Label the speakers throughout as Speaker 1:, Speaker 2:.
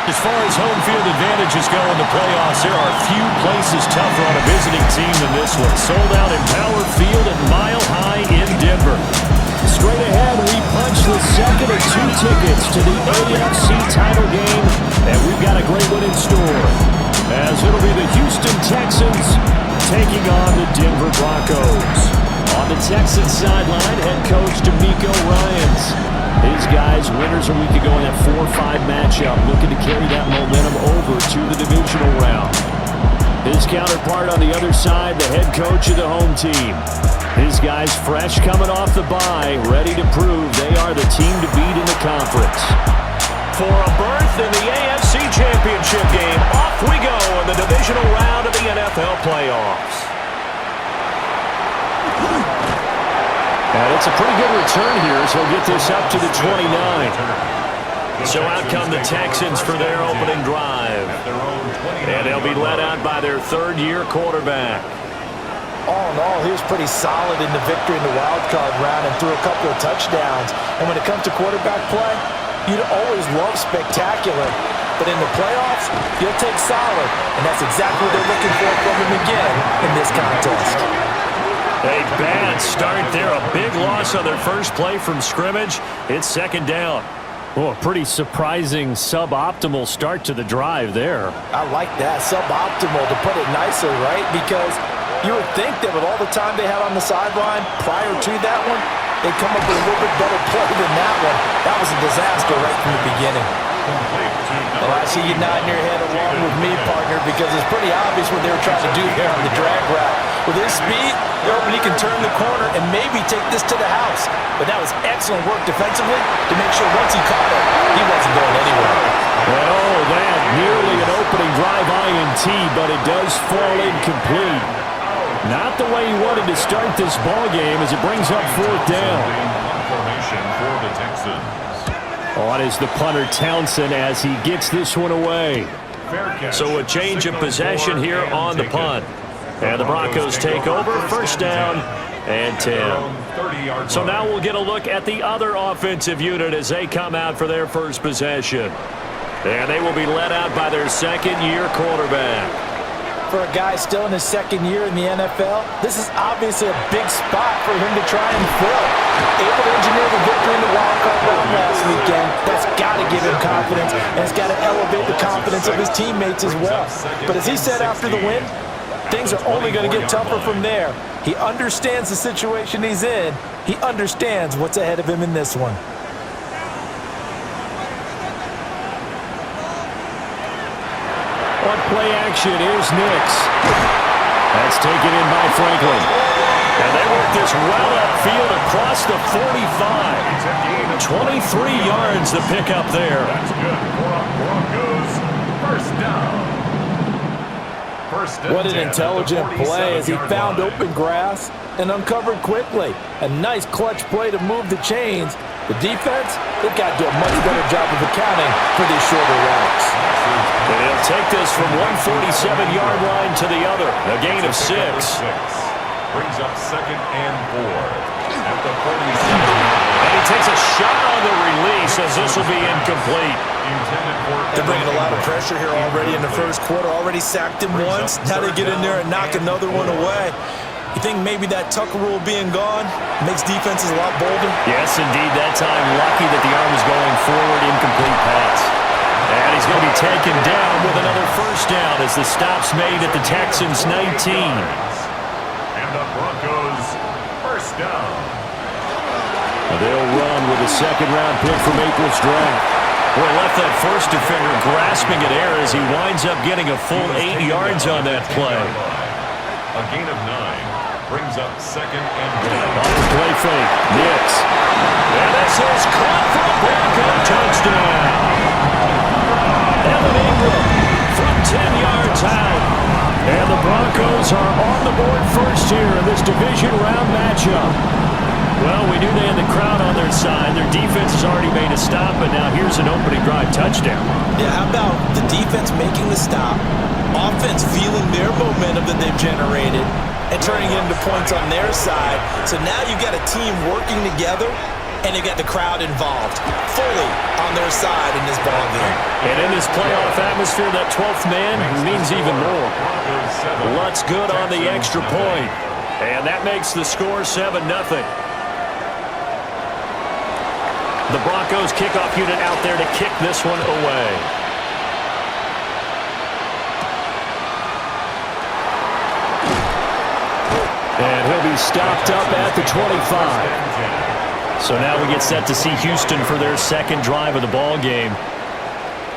Speaker 1: As far as home field advantages go in the playoffs, there are few places tougher on a visiting team than this one. Sold out in Power Field at Mile High in Denver. Straight ahead, we punch the second of 2 tickets to the AFC title game, and we've got a great one in store, as it'll be the Houston Texans taking on the Denver Broncos. On the Texans sideline, head coach DeMeco Ryans. His guys, winners a week ago in that 4-5 matchup, looking to carry that momentum over to the divisional round. His counterpart on the other side, the head coach of the home team. His guys fresh coming off the bye, ready to prove they are the team to beat in the conference. For a berth in the AFC Championship game, off we go in the divisional round of the NFL playoffs. And it's a pretty good return here, so he'll get this up to the 29. So out come the Texans for their opening drive. And they'll be led out by their third-year quarterback.
Speaker 2: All in all, he was pretty solid in the victory in the wild card round and threw a couple of touchdowns. And when it comes to quarterback play, you'd always love spectacular. But in the playoffs, you'll take solid. And that's exactly what they're looking for from him again in this contest.
Speaker 1: A bad start there. A big loss on their first play from scrimmage. It's second down. Oh, a pretty surprising suboptimal start to the drive there.
Speaker 2: I like that. Suboptimal, to put it nicely, right? Because you would think that with all the time they had on the sideline prior to that one, they'd come up with a little bit better play than that one. That was a disaster right from the beginning. Well, I see you nodding your head along with me, partner, because it's pretty obvious what they were trying to do here on the drag route. With his speed, he can turn the corner and maybe take this to the house. But that was excellent work defensively to make sure once he caught it, he wasn't going anywhere.
Speaker 1: Well, that nearly an opening drive INT, but it does fall incomplete. Not the way he wanted to start this ball game as it brings up fourth down.
Speaker 3: For the Texans.
Speaker 1: On is the punter Townsend as he gets this one away. So a change of possession here on the punt. And the Broncos take over, first down and 10. So now we'll get a look at the other offensive unit as they come out for their first possession. And they will be led out by their second-year quarterback.
Speaker 2: For a guy still in his second year in the NFL, this is obviously a big spot for him to try and fill. Able to engineer the victory in the wildcard round last weekend. That's got to give him confidence, and it's got to elevate the confidence of his teammates as well. But as he said after the win, things are only going to get tougher from there. He understands the situation he's in. He understands what's ahead of him in this one.
Speaker 1: On play action is Nix. That's taken in by Franklin. And they work this well upfield across the 45. 23 yards to pick up there.
Speaker 3: That's good for Broncos. First down.
Speaker 2: What an intelligent play as he found open grass and uncovered quickly. A nice clutch play to move the chains. The defense, they've got to do a much better job of accounting for these shorter routes.
Speaker 1: And he'll take this from 147-yard line to the other. A gain of 6.
Speaker 3: Brings up second and 4 at the 47.
Speaker 1: And he takes a shot on the release as this will be incomplete.
Speaker 2: They're bringing a lot of pressure here already in the first quarter. Already sacked him once. Now they get in there and knock another one away. You think maybe that Tucker rule being gone makes defenses a lot bolder?
Speaker 1: Yes, indeed. That time, lucky that the arm was going forward, incomplete pass. And he's going to be taken down with another first down as the stop's made at the Texans' 19.
Speaker 3: And the Broncos, first down.
Speaker 1: They'll run with a second-round pick from April's draft. Well, left that first defender grasping at air as he winds up getting a full 8 yards on that play.
Speaker 3: A gain of 9 brings up second and 1.
Speaker 1: Off the play fake, Nix. And this is caught for a Bronco touchdown. Evan Ingram from 10 yards out. And the Broncos are on the board first here in this division round matchup. Well, we knew they had the crowd on their side. Their defense has already made a stop, but now here's an opening drive touchdown.
Speaker 2: Yeah, how about the defense making the stop, offense feeling their momentum that they've generated, and turning it into points on their side. So now you've got a team working together and they get the crowd involved, fully on their side in this ball game.
Speaker 1: And in this playoff atmosphere, that 12th man means even more. Lutz good on the extra point. And that makes the score 7-0. The Broncos kickoff unit out there to kick this one away. And he'll be stopped up at the 25. So now we get set to see Houston for their second drive of the ball game.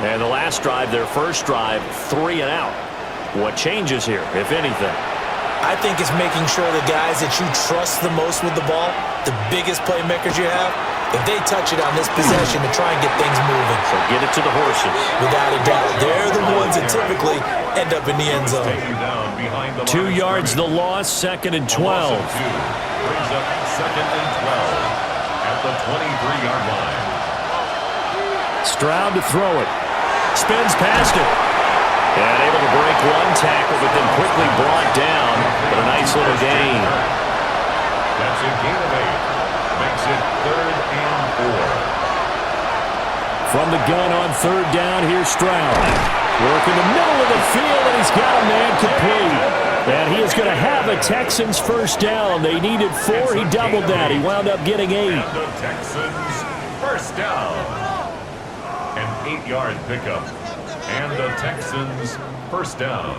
Speaker 1: And the last drive, their first drive, 3 and out. What changes here, if anything?
Speaker 2: I think it's making sure the guys that you trust the most with the ball, the biggest playmakers you have, if they touch it on this possession to try and get things moving.
Speaker 1: So get it to the horses.
Speaker 2: Without a doubt. They're the ones that typically end up in the end zone.
Speaker 1: 2 yards the loss, 2nd and 12.
Speaker 3: Brings up 2nd and 12 at the 23-yard line.
Speaker 1: Stroud to throw it. Spins past it. And able to break one tackle, but then quickly brought down. But a nice little gain.
Speaker 3: That's a gain of 8. Makes it 3rd and 4.
Speaker 1: From the gun on 3rd down, here's Stroud. Working the middle of the field, and he's got a man complete. And he is going to have a Texans first down. They needed 4. He doubled that. He wound up getting 8.
Speaker 3: And the Texans first down. An 8-yard pickup. And the Texans first down.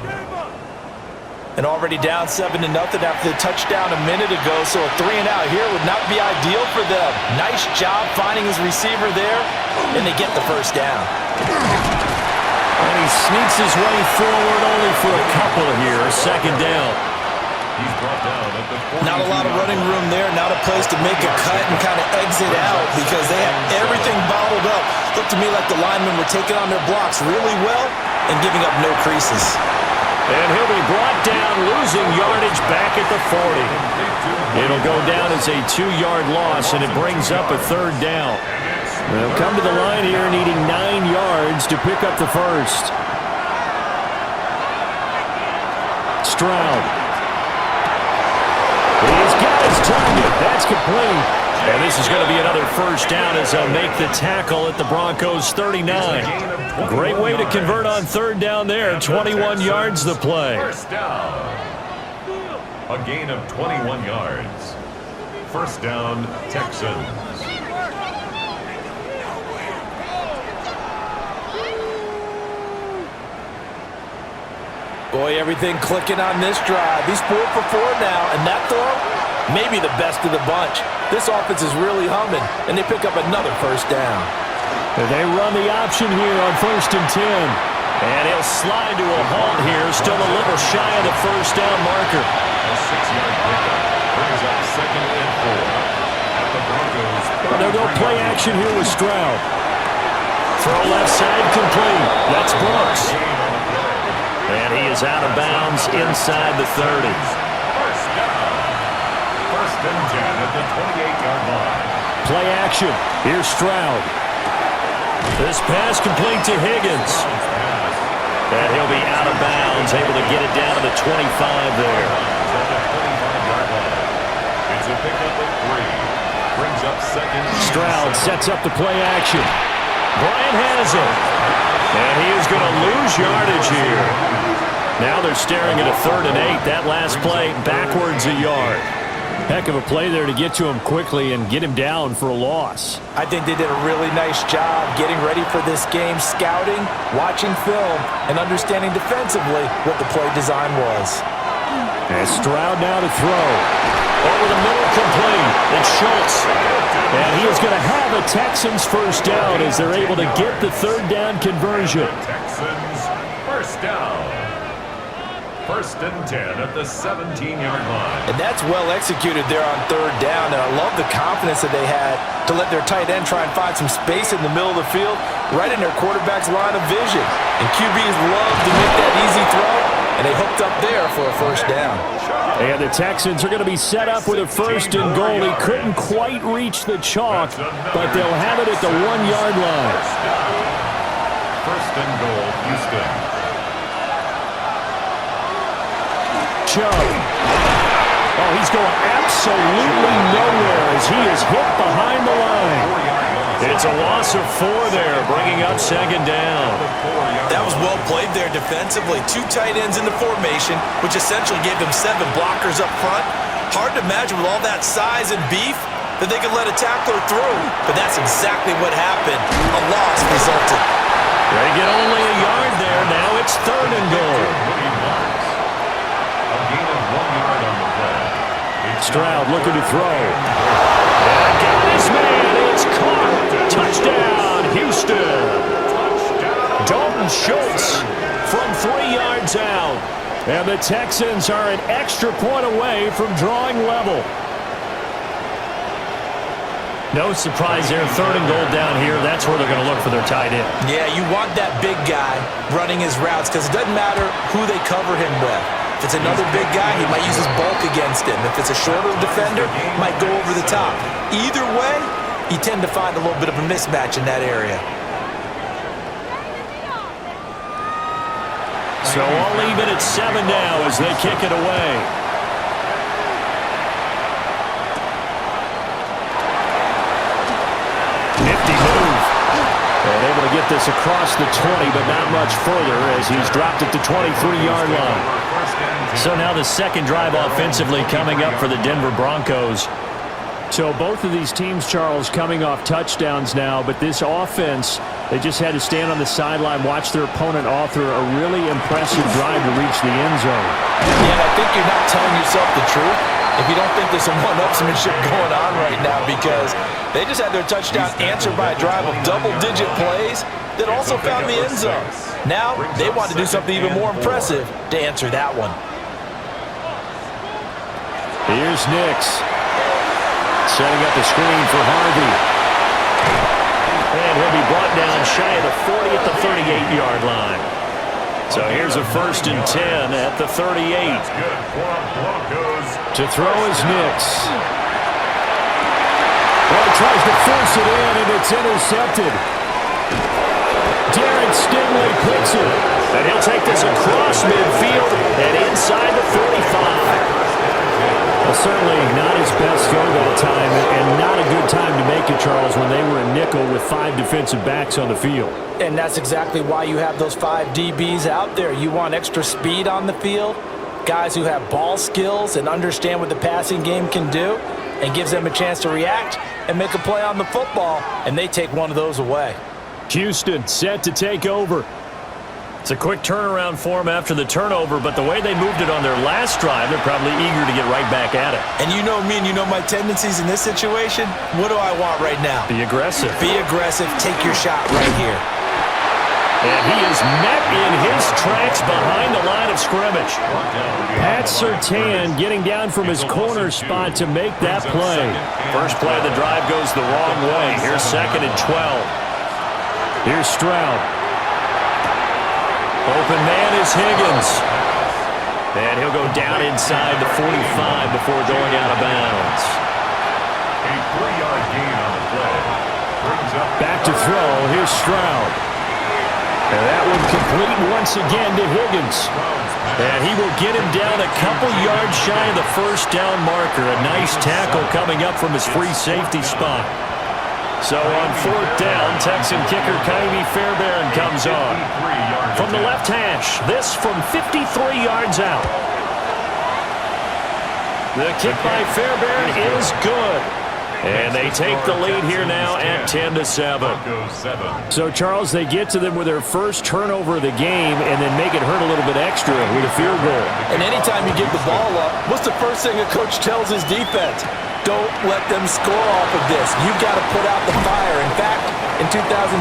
Speaker 2: And already down 7-0 after the touchdown a minute ago, so a 3 and out here would not be ideal for them. Nice job finding his receiver there, and they get the first down.
Speaker 1: And he sneaks his way forward only for a couple here. 2nd down.
Speaker 3: He's brought down at the 42.
Speaker 2: Not a lot of running room there, not a place to make a cut and kind of exit out because they have everything bottled up. Looked to me like the linemen were taking on their blocks really well and giving up no creases.
Speaker 1: And he'll be brought down, losing yardage back at the 40. It'll go down as a 2-yard loss, and it brings up a 3rd down. They'll come to the line here needing 9 yards to pick up the first. Stroud. He's got his target. That's complete. And this is going to be another first down as they'll make the tackle at the Broncos 39. Great way to convert on 3rd down there. 21 yards the play.
Speaker 3: First down. A gain of 21 yards. First down, Texans.
Speaker 2: Boy, everything clicking on this drive. He's 4 for 4 now, and that throw, maybe the best of the bunch. This offense is really humming, and they pick up another first down.
Speaker 1: They run the option here on 1st and 10. And he'll slide to a halt here, still a little shy of the first down marker.
Speaker 3: A 6-yard pickup brings up 2nd and 4 at the Broncos.
Speaker 1: They'll go play action here with Stroud. Throw left side complete. That's Brooks. And he is out of bounds inside the 30.
Speaker 3: First down. 1st and 10 at the 28-yard line.
Speaker 1: Play action. Here's Stroud. This pass complete to Higgins. And he'll be out of bounds, able to get it down to the 25 there.
Speaker 3: At the 25-yard line. It's a pickup of 3. Brings up 2nd.
Speaker 1: Stroud sets up the play action. Bryant has it. And he is going to lose yardage here. Now they're staring at a 3rd and 8. That last play backwards a yard. Heck of a play there to get to him quickly and get him down for a loss.
Speaker 2: I think they did a really nice job getting ready for this game, scouting, watching film, and understanding defensively what the play design was.
Speaker 1: And Stroud now to throw. Over the middle complete. It's Schultz. And he is going to have a Texans first down as they're able to get the 3rd down conversion.
Speaker 3: Texans first down. 1st and 10 at the 17-yard line.
Speaker 2: And that's well executed there on 3rd down, and I love the confidence that they had to let their tight end try and find some space in the middle of the field, right in their quarterback's line of vision. And QBs love to make that easy throw, and they hooked up there for a first down.
Speaker 1: And the Texans are going to be set up with a 1st and goal. He couldn't quite reach the chalk, but they'll have it at the 1-yard line.
Speaker 3: 1st and goal, Houston.
Speaker 1: Chubb. Oh, he's going absolutely nowhere as he is hit behind the line. It's a loss of 4 there, bringing up second down.
Speaker 2: That was well played there defensively. 2 tight ends in the formation, which essentially gave them 7 blockers up front. Hard to imagine with all that size and beef that they could let a tackler through. But that's exactly what happened. A loss resulted.
Speaker 1: They get only a yard there. Now it's 3rd and goal.
Speaker 3: A gain of 1 yard on the play.
Speaker 1: Stroud looking to throw. And got his man. It's caught. Touchdown, Houston. Dalton Schultz from 3 yards out. And the Texans are an extra point away from drawing level. No surprise there. 3rd and goal down here. That's where they're going to look for their tight end.
Speaker 2: Yeah, you want that big guy running his routes because it doesn't matter who they cover him with. If it's another big guy, he might use his bulk against him. If it's a shorter defender, he might go over the top. Either way, you tend to find a little bit of a mismatch in that area.
Speaker 1: So I'll leave it at 7 now as they kick it away. Nifty move. And able to get this across the 20, but not much further as he's dropped it to 23-yard line. So now the second drive offensively coming up for the Denver Broncos. So both of these teams, Charles, coming off touchdowns now, but this offense, they just had to stand on the sideline, watch their opponent author a really impressive drive to reach the end zone.
Speaker 2: Yeah, I think you're not telling yourself the truth if you don't think there's some one-upsmanship going on right now, because they just had their touchdown answered by a drive of double-digit plays that also found the end zone. Now they want to do something even more impressive to answer that one.
Speaker 1: Here's Nix. Setting up the screen for Harvey. And he'll be brought down shy of the 40 at the 38-yard line. So here's a 1st and 10 at the 38. To throw is Nix. Well, he tries to force it in, and it's intercepted. Darren Stingley picks it. And he'll take this across midfield and inside the 45. Well, certainly not his best throw that time, and not a good time to make it, Charles, when they were a nickel with 5 defensive backs on the field.
Speaker 2: And that's exactly why you have those 5 DBs out there. You want extra speed on the field, guys who have ball skills and understand what the passing game can do, and gives them a chance to react and make a play on the football, and they take one of those away.
Speaker 1: Houston set to take over. It's a quick turnaround for them after the turnover, but the way they moved it on their last drive, they're probably eager to get right back at it.
Speaker 2: And you know me and you know my tendencies in this situation. What do I want right now?
Speaker 1: Be aggressive.
Speaker 2: Be aggressive. Take your shot right here.
Speaker 1: And he is met in his tracks behind the line of scrimmage. Pat Surtain getting down from his corner spot to make that play. First play of the drive goes the wrong way. Here's 2nd and 12. Here's Stroud. Open man is Higgins. And he'll go down inside the 45 before going out of bounds.
Speaker 3: A 3-yard gain on the play.
Speaker 1: Back to throw. Here's Stroud. And that one complete once again to Higgins. And he will get him down a couple yards shy of the 1st down marker. A nice tackle coming up from his free safety spot. So on 4th down, Texan kicker Kaimi Fairbairn comes on. From the left hash, this from 53 yards out. The kick by Fairbairn is good. And they take the lead here now at 10-7. So, Charles, they get to them with their first turnover of the game and then make it hurt a little bit extra with a field goal.
Speaker 2: And anytime you give the ball up, what's the first thing a coach tells his defense? Don't let them score off of this. You've got to put out the fire. In fact, in 2021,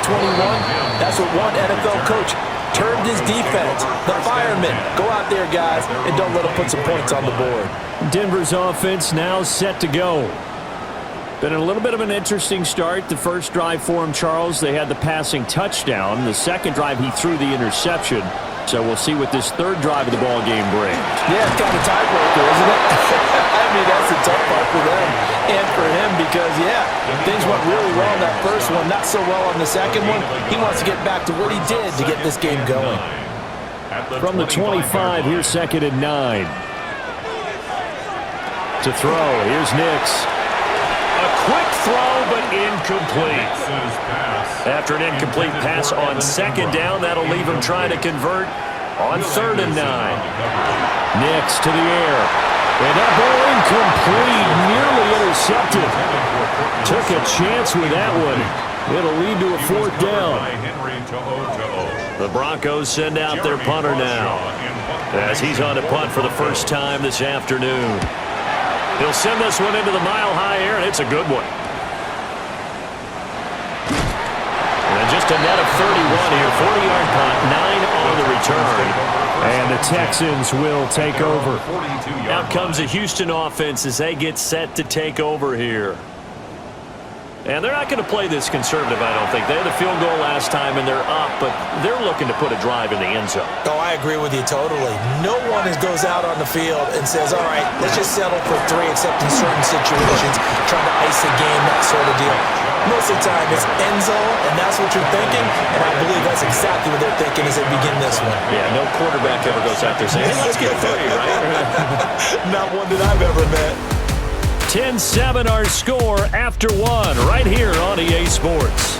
Speaker 2: that's what one NFL coach termed his defense. The firemen. Go out there, guys, and don't let them put some points on the board.
Speaker 1: Denver's offense now set to go. Been a little bit of an interesting start. The first drive for him, Charles, they had the passing touchdown. The second drive, he threw the interception. So we'll see what this third drive of the ball game brings.
Speaker 2: Yeah, it's kind of tiebreaker, isn't it? I mean, that's the tough part for them and for him because, yeah, things went really well in that first one, not so well on the second one. He wants to get back to what he did to get this game going.
Speaker 1: From the 25, here's 2nd and 9. To throw, here's Nix. A quick throw, but incomplete. After an incomplete pass on second down, that'll leave him trying to convert on 3rd and 9. Nix to the air. And that ball incomplete, nearly intercepted. Took a chance with that one. It'll lead to a 4th down. The Broncos send out their punter now, as he's on to punt for the first time this afternoon. He'll send this one into the mile-high air, and it's a good one. And just a net of 31 here, 40-yard punt, 9 on the return. And the Texans will take over. Out comes the Houston offense as they get set to take over here. And they're not going to play this conservative, I don't think. They had a field goal last time, and they're up, but they're looking to put a drive in the end zone.
Speaker 2: Oh, I agree with you totally. No one goes out on the field and says, all right, let's just settle for 3, except in certain situations, trying to ice the game, that sort of deal. Most of the time, it's end zone, and that's what you're thinking, and I believe that's exactly what they're thinking as they begin this one.
Speaker 1: Yeah, no quarterback ever goes out there saying, hey, let's get 3, right?
Speaker 2: Not one that I've ever met.
Speaker 1: 10-7 our score after 1 right here on EA Sports.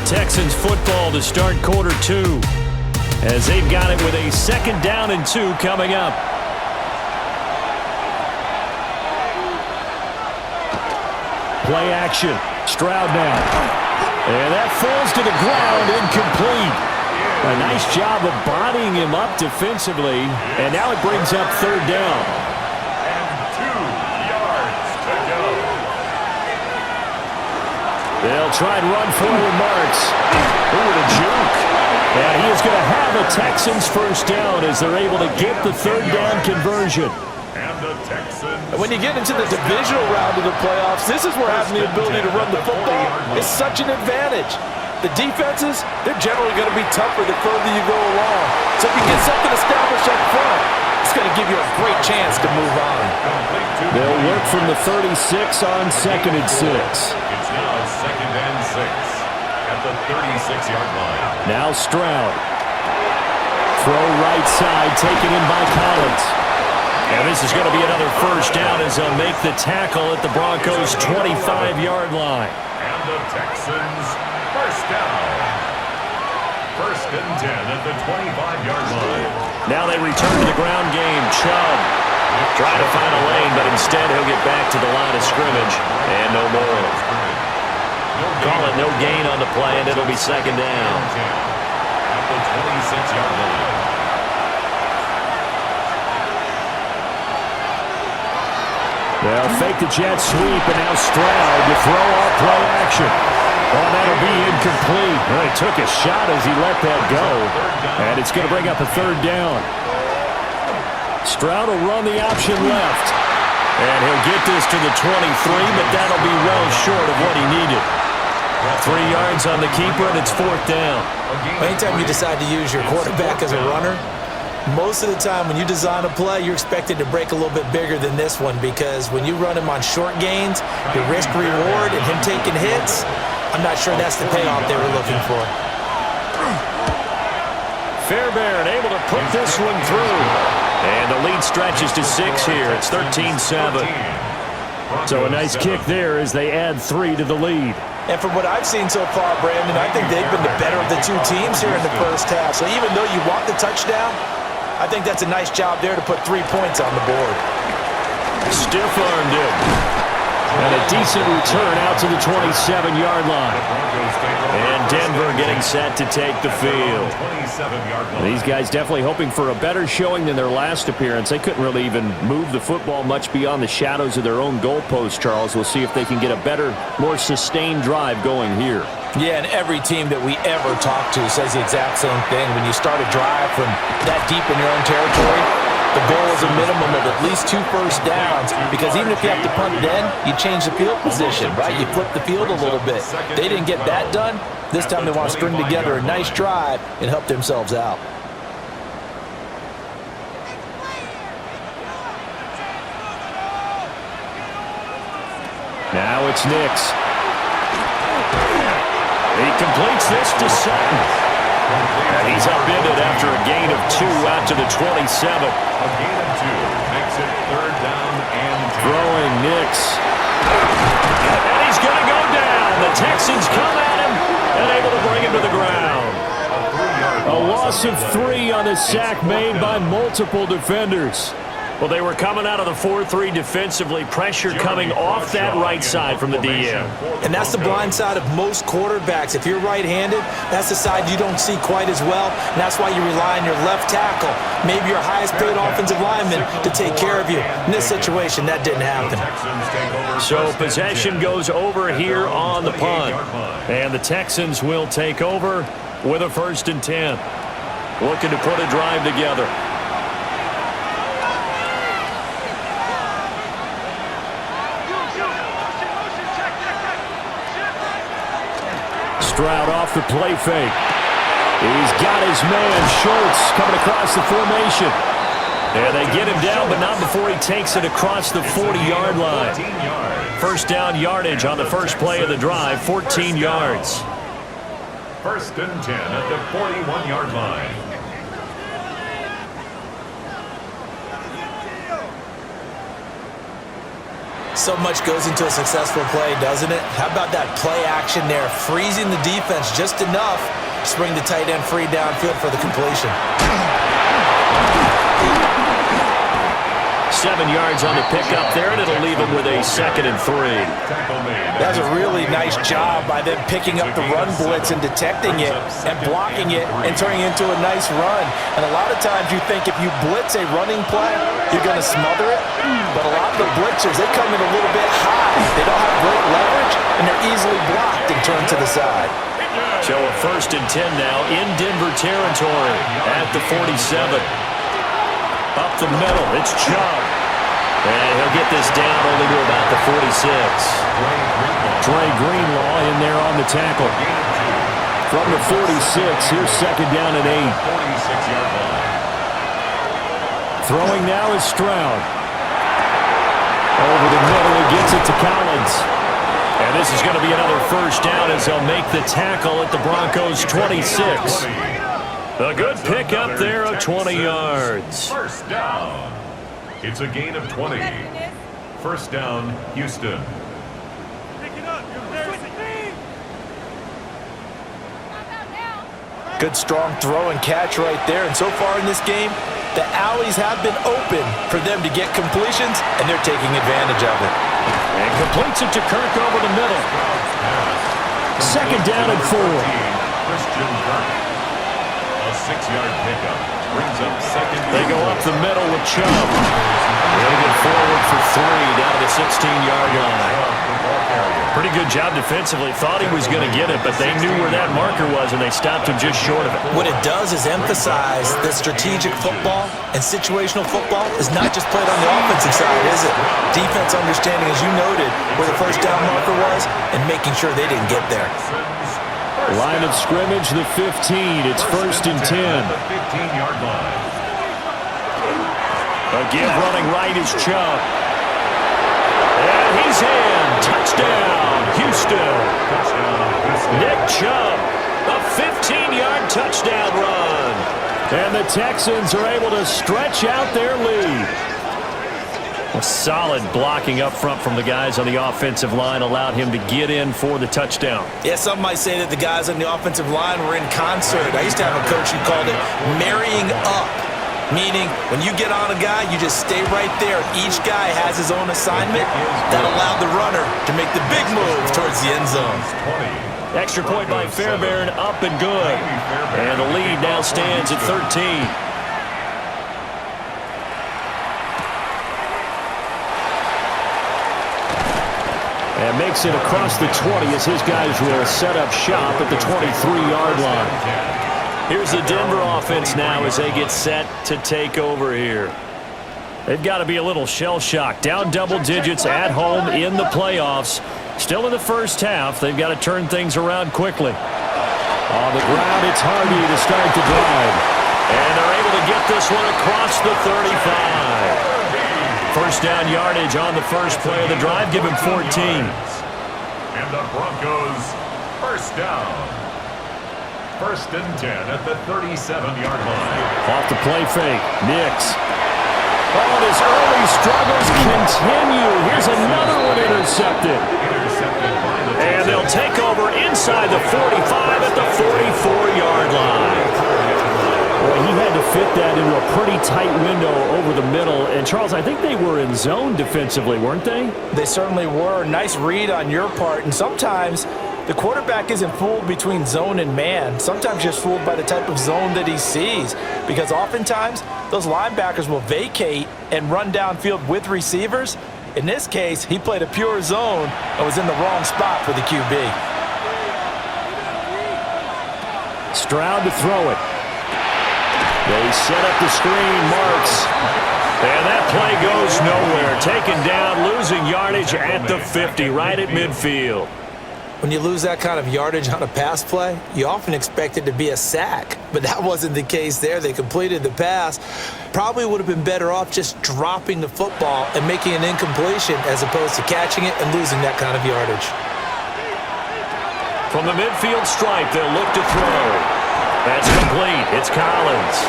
Speaker 1: Texans football to start quarter 2. As they've got it with a 2nd down and 2 coming up. Play action. Stroud now. And that falls to the ground, incomplete. A nice job of bodying him up defensively. And now it brings up 3rd down.
Speaker 3: And 2 yards to go.
Speaker 1: They'll try and run forward Marks. Ooh, the juke. And he is going to have a Texans first down as they're able to get the 3rd down conversion.
Speaker 3: And the Texans.
Speaker 2: When you get into the divisional round of the playoffs, this is where having the ability to run the football is such an advantage. The defenses, they're generally going to be tougher the further you go along. So if you get something established up front, it's going to give you a great chance to move on.
Speaker 1: They'll work from the 36 on 2nd and 6.
Speaker 3: It's now 2nd and 6 at the 36-yard line.
Speaker 1: Now Stroud. Throw right side, taken in by Collins. And this is going to be another first down as they'll make the tackle at the Broncos' 25-yard line.
Speaker 3: And the Texans first down. 1st and 10 at the 25-yard line.
Speaker 1: Now they return to the ground game. Chubb trying to find a lane, but instead he'll get back to the line of scrimmage. And no more. Call it no gain on the play, and it'll be 2nd down.
Speaker 3: At the 26-yard line.
Speaker 1: They'll fake the jet sweep, and now Stroud to throw off play action. Oh, that'll be incomplete. Well, he took a shot as he let that go, and it's going to bring up a 3rd down. Stroud will run the option left, and he'll get this to the 23, but that'll be well short of what he needed. 3 yards on the keeper, and it's 4th down.
Speaker 2: Anytime you decide to use your quarterback as a runner, most of the time when you design a play, you're expected to break a little bit bigger than this one, because when you run him on short gains, your risk-reward and him taking hits, I'm not sure that's the payoff they were looking for.
Speaker 1: Fairbairn able to put this one through. And the lead stretches to 6 here. It's 13-7. So a nice kick there as they add 3 to the lead.
Speaker 2: And from what I've seen so far, Brandon, I think they've been the better of the 2 teams here in the first half. So even though you want the touchdown, I think that's a nice job there to put 3 points on the board.
Speaker 1: Stiff-armed it. And a decent return out to the 27-yard line. And Denver getting set to take the field. These guys definitely hoping for a better showing than their last appearance. They couldn't really even move the football much beyond the shadows of their own goalpost, Charles. We'll see if they can get a better, more sustained drive going here.
Speaker 2: Yeah, and every team that we ever talk to says the exact same thing. When you start a drive from that deep in your own territory, the goal is a minimum of at least 2 first downs, because even if you have to punt then, you change the field position, right? You flip the field a little bit. They didn't get that done. This time they want to string together a nice drive and help themselves out.
Speaker 1: Now it's Nix. He completes this to Sutton. And he's upended after a gain of 2 out to the 27.
Speaker 3: A gain of 2 makes it 3rd down and 10.
Speaker 1: Throwing Nix. And he's going to go down. The Texans come at him and able to bring him to the ground. A loss of 3 on the sack made by multiple defenders. Well, they were coming out of the 4-3 defensively. Pressure coming off that right side from the DM.
Speaker 2: And that's the blind side of most quarterbacks. If you're right-handed, that's the side you don't see quite as well. And that's why you rely on your left tackle, maybe your highest-paid offensive lineman, to take care of you. In this situation, that didn't happen.
Speaker 1: So possession goes over here on the punt. And the Texans will take over with a 1st and 10. Looking to put a drive together. Stroud off the play fake. He's got his man, Schultz, coming across the formation. And they get him down, but not before he takes it across the 40-yard line. 1st down yardage on the first play of the drive, 14 yards.
Speaker 3: 1st and 10 at the 41-yard line.
Speaker 2: So much goes into a successful play, doesn't it? How about that play action there, freezing the defense just enough to bring the tight end free downfield for the completion.
Speaker 1: 7 yards on the pickup there, and it'll leave him with a 2nd and 3.
Speaker 2: That's a really nice job by them picking up the run blitz and detecting it and blocking it and turning it into a nice run. And a lot of times you think if you blitz a running play, you're going to smother it. But a lot of the blitzers, they come in a little bit high. They don't have great leverage, and they're easily blocked and turned to the side.
Speaker 1: So a 1st and 10 now in Denver territory at the 47. Up the middle, it's Chubb. And he'll get this down only to about the 46. Dre Greenlaw in there on the tackle. From the 46, here's 2nd down and 8.
Speaker 3: 46-yard line.
Speaker 1: Throwing now is Stroud. Over the middle, he gets it to Collins. And this is going to be another 1st down as they'll make the tackle at the Broncos' 26. A good pick up there of 20 yards.
Speaker 3: 1st down. It's a gain of 20. 1st down, Houston.
Speaker 2: Good strong throw and catch right there. And so far in this game, the alleys have been open for them to get completions, and they're taking advantage of it.
Speaker 1: And completes it to Kirk over the middle. 2nd down and 4.
Speaker 3: Christian Kirk. A 6-yard pickup. Brings up 2nd.
Speaker 1: They go up the middle with Chubb. They'll get forward for 3 down to the 16-yard line. Pretty good job defensively. Thought he was going to get it, but they knew where that marker was, and they stopped him just short of it.
Speaker 2: What it does is emphasize that strategic football and situational football is not just played on the offensive side, is it? Defense understanding, as you noted, where the 1st down marker was and making sure they didn't get there.
Speaker 1: Line of scrimmage, the 15. It's 1st and 10.
Speaker 3: The 15-yard line.
Speaker 1: Again, running right is Chubb. And he's in. Touchdown, Houston. Nick Chubb, a 15-yard touchdown run. And the Texans are able to stretch out their lead. A solid blocking up front from the guys on the offensive line allowed him to get in for the touchdown.
Speaker 2: Yeah, some might say that the guys on the offensive line were in concert. I used to have a coach who called it marrying up. Meaning, when you get on a guy, you just stay right there. Each guy has his own assignment that allowed the runner to make the big move towards the end zone.
Speaker 1: Extra point by Fairbairn, up and good. And the lead now stands at 13. And makes it across the 20 as his guys will set up shop at the 23-yard line. Here's the Denver offense now as they get set to take over here. They've got to be a little shell-shocked. Down double digits at home in the playoffs. Still in the first half. They've got to turn things around quickly. On the ground, it's Hardy to start the drive. And they're able to get this one across the 35. First down yardage on the first play of the drive. Give him 14.
Speaker 3: And the Broncos first down. First and 10 at the 37-yard line.
Speaker 1: Off the play fake. Nix. Oh, his early struggles continue. Here's another one intercepted. And they'll take over inside the 45 at the 44-yard line. Well, he had to fit that into a pretty tight window over the middle. And, Charles, I think they were in zone defensively, weren't they?
Speaker 2: They certainly were. Nice read on your part. And sometimes the quarterback isn't fooled between zone and man. Sometimes just fooled by the type of zone that he sees. Because oftentimes, those linebackers will vacate and run downfield with receivers. In this case, he played a pure zone and was in the wrong spot for the QB.
Speaker 1: Stroud to throw it. They set up the screen, Marks. And that play goes nowhere. Taken down, losing yardage at the 50, right at midfield.
Speaker 2: When you lose that kind of yardage on a pass play, you often expect it to be a sack. But that wasn't the case there. They completed the pass. Probably would have been better off just dropping the football and making an incompletion as opposed to catching it and losing that kind of yardage.
Speaker 1: From the midfield stripe, they'll look to throw. That's complete. It's Collins.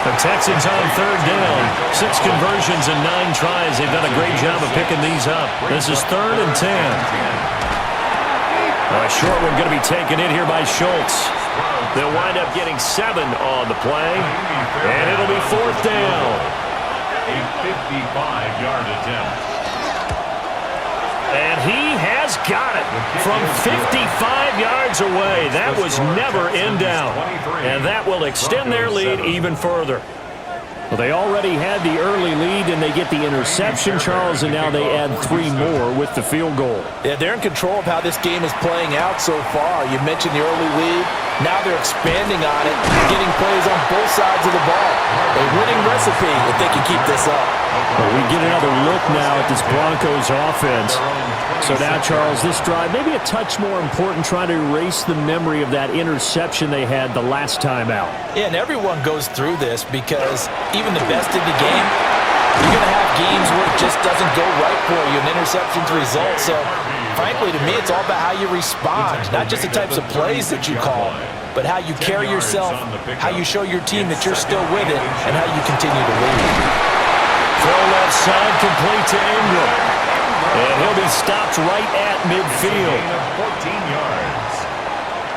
Speaker 1: The Texans on third down. 6 conversions and 9 tries. They've done a great job of picking these up. This is 3rd and 10. A short one going to be taken in here by Schultz. They'll wind up getting 7 on the play. And it'll be 4th down.
Speaker 3: A 55-yard attempt.
Speaker 1: And he has got it from 55 yards away. That was never in doubt. And that will extend their lead even further. Well, they already had the early lead, and they get the interception, Charles, and now they add 3 more with the field goal.
Speaker 2: Yeah, they're in control of how this game is playing out so far. You mentioned the early lead. Now they're expanding on it, getting plays on both sides of the ball. A winning recipe if they can keep this up.
Speaker 1: Well, we get another look now at this Broncos offense. So now, Charles, this drive maybe a touch more important, trying to erase the memory of that interception they had the last time out.
Speaker 2: Yeah, and everyone goes through this because even the best in the game, you're going to have games where it just doesn't go right for you, and interceptions result. So, frankly, to me, it's all about how you respond, not just the types of plays that you call, but how you carry yourself, how you show your team that you're still with it, and how you continue to lead.
Speaker 1: Throw left side, complete to Ingram. And he'll be stopped right at midfield.
Speaker 3: 14 yards.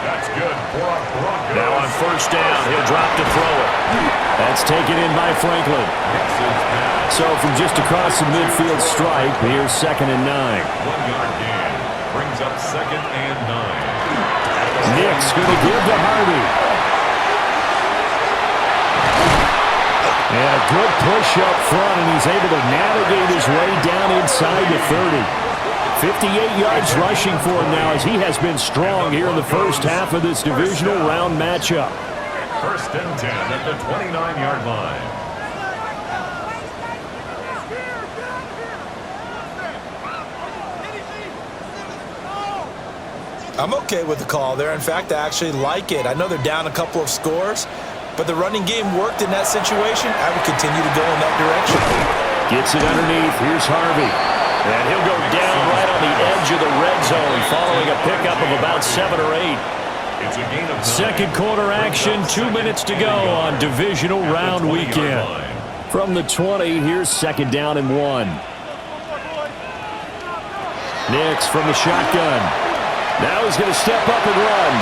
Speaker 3: That's good for a Broncos.
Speaker 1: Now on first down, he'll drop to throw it. That's taken in by Franklin. So from just across the midfield stripe, here's 2nd and 9.
Speaker 3: 1-yard gain brings up 2nd and 9.
Speaker 1: Nick's going to give to Harvey. And a good push up front, and he's able to navigate his way down inside the 30. 58 yards rushing for him now, as he has been strong here in the first half of this divisional round matchup.
Speaker 3: 1st and 10 at the 29-yard line.
Speaker 2: I'm okay with the call there. In fact, I actually like it. I know they're down a couple of scores, but the running game worked in that situation. I would continue to go in that direction.
Speaker 1: Gets it underneath. Here's Harvey. And he'll go down right on the edge of the red zone following a pickup of about 7 or 8.
Speaker 3: It's a gain of 9.
Speaker 1: Second quarter action, 2 minutes to go on Divisional Round weekend. From the 20, here's 2nd down and 1. Nix from the shotgun. Now he's going to step up and run.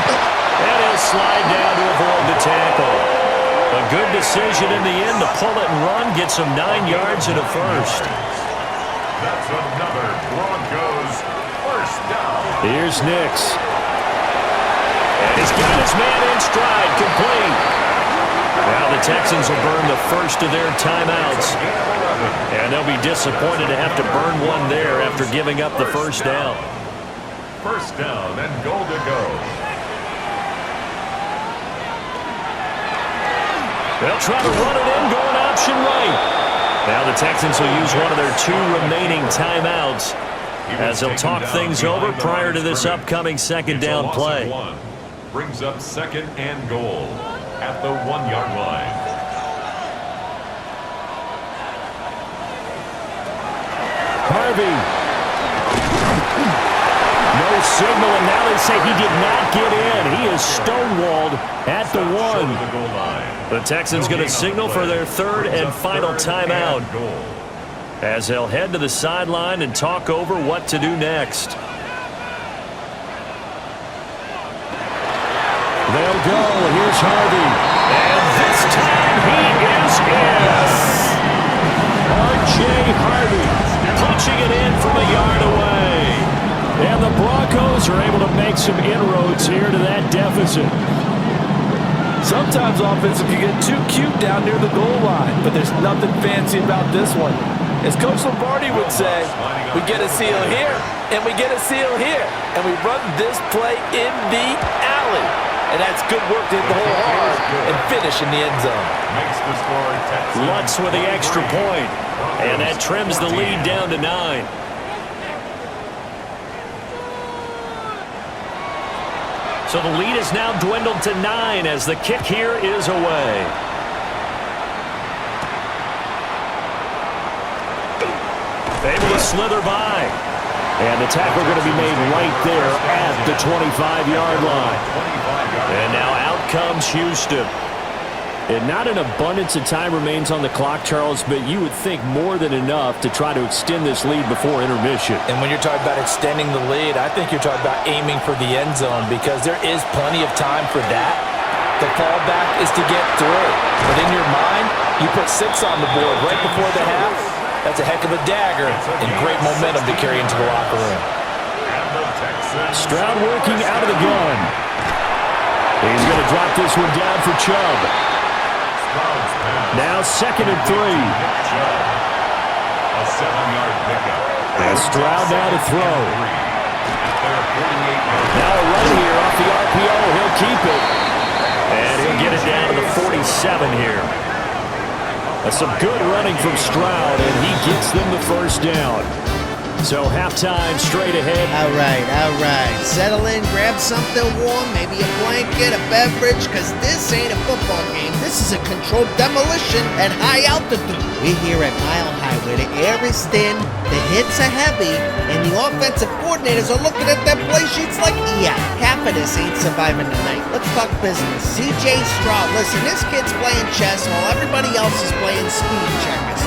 Speaker 1: And he'll slide down to avoid the tackle. A good decision in the end to pull it and run. Gets him 9 yards and a first.
Speaker 3: That's another Broncos first down.
Speaker 1: Here's Nix. And he's got his man in stride, complete. Now the Texans will burn the first of their timeouts. And they'll be disappointed to have to burn one there after giving up the first down.
Speaker 3: First down and goal to go.
Speaker 1: They'll try to run it in, going option right. Now the Texans will use one of their 2 remaining timeouts as they'll talk things over prior to this upcoming 2nd down play.
Speaker 3: Brings up 2nd and goal at the 1-yard line.
Speaker 1: Harvey. No signal, and now they say he did not get in. He is stonewalled at the 1. The Texans going to signal for their third and final timeout as they'll head to the sideline and talk over what to do next. They'll go. Here's Harvey. And this time he is in. R.J. Harvey punching it in from a yard away. And the Broncos are able to make some inroads here to that deficit.
Speaker 2: Sometimes offensive you get too cute down near the goal line, but there's nothing fancy about this one. As Coach Lombardi would say, we get a seal here, and we get a seal here, and we run this play in the alley. And that's good work to hit the hole hard and finish in the end zone.
Speaker 1: Lutz with the extra point, and that trims the lead down to 9. So the lead is now dwindled to 9 as the kick here is away. Able to slither by. And the tackle going to be made right there at the 25-yard line. And now out comes Houston. And not an abundance of time remains on the clock, Charles, but you would think more than enough to try to extend this lead before intermission.
Speaker 2: And when you're talking about extending the lead, I think you're talking about aiming for the end zone because there is plenty of time for that. The fallback is to get through. But in your mind, you put 6 on the board right before the half. That's a heck of a dagger and great momentum to carry into the locker room.
Speaker 1: Stroud working out of the gun. He's going to drop this one down for Chubb. Now 2nd and 3.
Speaker 3: A 7-yard pickup.
Speaker 1: And Stroud now to throw. Now a run here off the RPO. He'll keep it. And he'll get it down to the 47 here. That's some good running from Stroud, and he gets them the first down. So halftime straight ahead.
Speaker 4: All right. Settle in, grab something warm, maybe a blanket, a beverage, because this ain't a football game. This is a controlled demolition at high altitude. We're here at Mile High where the air is thin, the hits are heavy, and the offensive coordinators are looking at their play sheets like, yeah, half of this ain't surviving tonight. Let's talk business. C.J. Stroud, listen, this kid's playing chess while everybody else is playing speed checkers.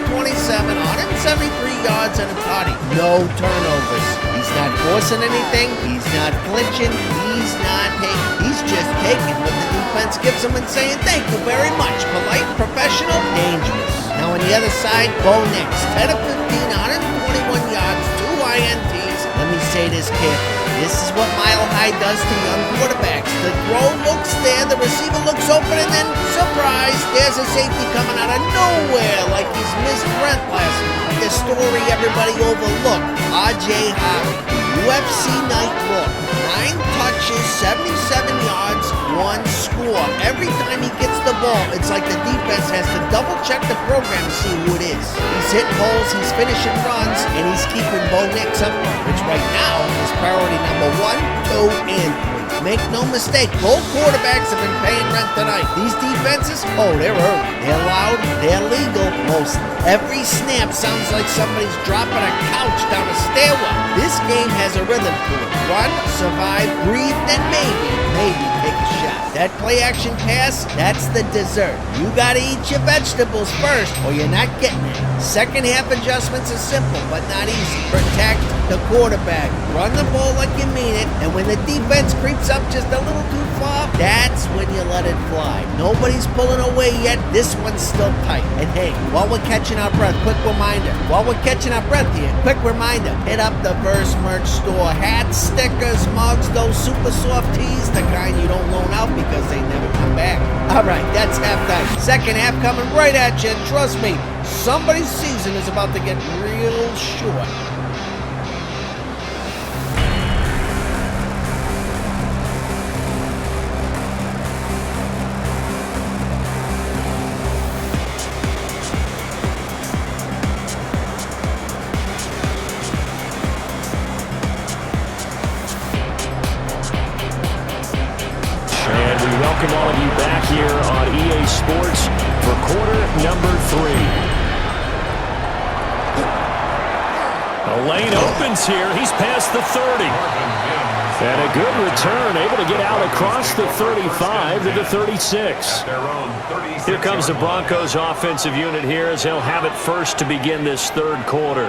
Speaker 4: 24-27, 173 yards and a toddy. No turnovers. He's not forcing anything. He's not flinching. He's not taking. He's just taking what the defense gives him and saying thank you very much. Polite, professional, dangerous. Now on the other side, Bo Nix. 10 of 15, 121 yards, 2 INTs. Let me say this carefully. This is what Mile High does to young quarterbacks. The throw looks there, the receiver looks open, and then, surprise, there's a safety coming out of nowhere like he's missed Brent last week. The story everybody overlooked, R.J. Harvey, UFC night look. 9 touches, 77 yards, 1 score. Every time he gets the ball, it's like the defense has to double-check the program to see who it is. He's hitting holes, he's finishing runs, and he's keeping Bo Nix up, which right now is priority number 1, 2, and 3. Make no mistake, both quarterbacks have been paying rent tonight. These defenses, they're early. They're loud, they're legal, mostly. Every snap sounds like somebody's dropping a couch down a stairwell. This game has a rhythm to it. Run, survive, breathe, then maybe take a shot. That play-action pass, that's the dessert. You gotta eat your vegetables first, or you're not getting it. Second half adjustments are simple, but not easy. Protect the quarterback. Run the ball like you mean it, and when the defense creeps up just a little too far, that's when you let it fly. Nobody's pulling away yet. This one's still tight. And hey, while we're catching our breath, quick reminder. Hit up the Verse merch store. Hats, stickers, mugs, those super soft tees, the kind you don't loan out because they never come back. All right, that's halftime. Second half coming right at you, and trust me, somebody's season is about to get real short.
Speaker 1: Welcome all of you back here on EA Sports for quarter number 3. The lane opens here. He's past the 30. And a good return, able to get out across the 35 to the 36. Here comes the Broncos offensive unit here as they'll have it first to begin this third quarter.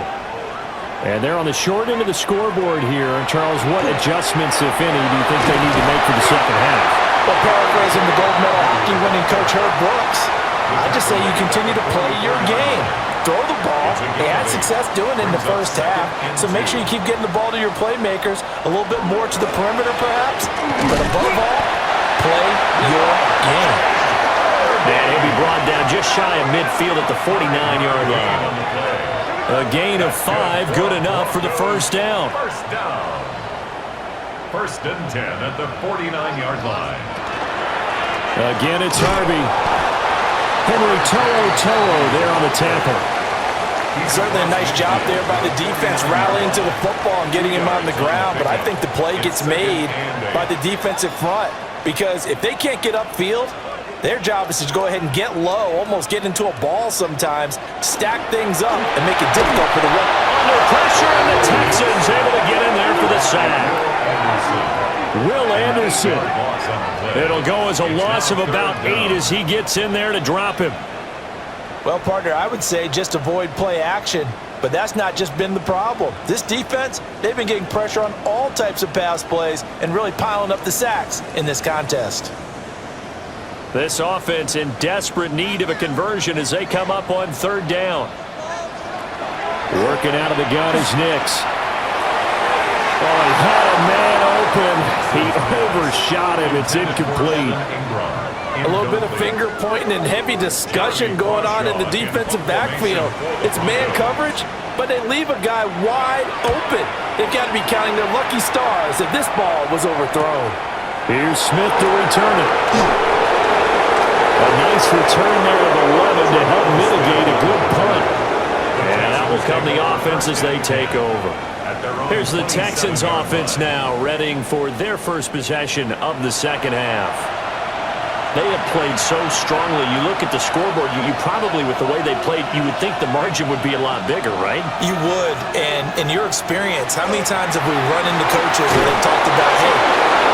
Speaker 1: And they're on the short end of the scoreboard here. And Charles, what adjustments, if any, do you think they need to make for the second half?
Speaker 2: Well, paraphrasing the gold medal hockey winning coach Herb Brooks, I just say you continue to play your game. Throw the ball. They had success doing it in the first half, so make sure you keep getting the ball to your playmakers, a little bit more to the perimeter perhaps, but above all, play your game.
Speaker 1: And he'll be brought down just shy of midfield at the 49-yard line. A gain of 5, good enough for the first down.
Speaker 3: First down. First and 10 at the 49-yard line.
Speaker 1: Again, it's Harvey. Henry To'o there on the tackle.
Speaker 2: Certainly a nice job there by the defense rallying to the football and getting him on the ground, but I think the play gets made by the defensive front because if they can't get upfield, their job is to go ahead and get low, almost get into a ball sometimes, stack things up, and make it difficult for the run.
Speaker 1: Under pressure, and the Texans able to get in there for the sack. Will Anderson. It'll go as a loss of about 8 as he gets in there to drop him.
Speaker 2: Well, partner, I would say just avoid play action, but that's not just been the problem. This defense, they've been getting pressure on all types of pass plays and really piling up the sacks in this contest.
Speaker 1: This offense in desperate need of a conversion as they come up on third down. Working out of the gun is Nix. Oh, he had a man open. He overshot him. It's incomplete.
Speaker 2: A little bit of finger pointing and heavy discussion going on in the defensive backfield. It's man coverage, but they leave a guy wide open. They've got to be counting their lucky stars if this ball was overthrown.
Speaker 1: Here's Smith to return it. A nice return there of 11 to help mitigate a good punt. And that will come the offense as they take over. Here's the Texans offense now, readying for their first possession of the second half. They have played so strongly. You look at the scoreboard, you probably, with the way they played, you would think the margin would be a lot bigger, right?
Speaker 2: You would, and in your experience, how many times have we run into coaches where they talked about, hey,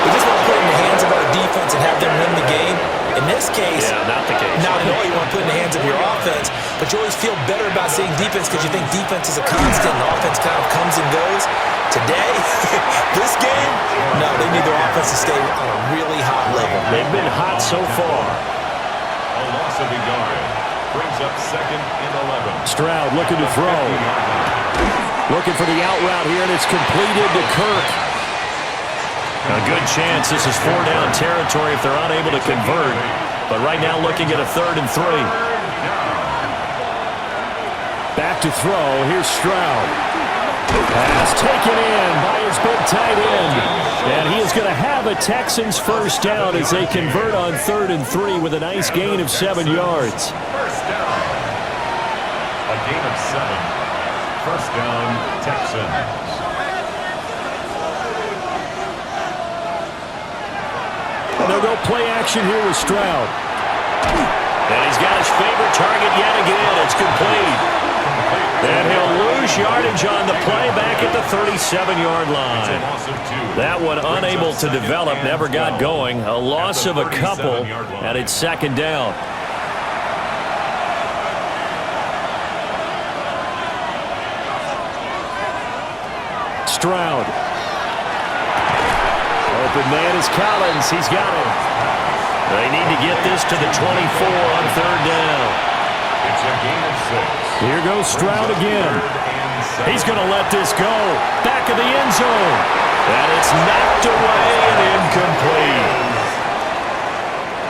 Speaker 2: we just want to put it in the hands of our defense and have them win the game? In this case,
Speaker 1: yeah, not the case.
Speaker 2: Not at all. You want to put it in the hands of your offense, but you always feel better about saying defense because you think defense is a constant and offense kind of comes and goes. Today, this game, no, they need their offense to stay on a really hot level.
Speaker 1: They've been hot so far.
Speaker 3: A loss of a yard brings up second and 11.
Speaker 1: Stroud looking to throw. Looking for the out route here, and it's completed to Kirk. A good chance this is 4-down territory if they're unable to convert. But right now looking at a 3rd and 3. Back to throw. Here's Stroud. Pass taken in by his big tight end. And he is going to have a Texans first down as they convert on 3rd and 3 with a nice gain of 7 yards.
Speaker 3: First down. A gain of 7. First down, Texans.
Speaker 1: And they'll go play action here with Stroud. And he's got his favorite target yet again. It's complete. And he'll lose yardage on the play back at the 37-yard line. That one unable to develop, never got going. A loss of a couple, and it's second down. Stroud. Open man is Collins. He's got him. They need to get this to the 24 on third down.
Speaker 3: It's a gain of 6.
Speaker 1: Here goes Stroud again. He's going to let this go. Back of the end zone. And it's knocked away and incomplete.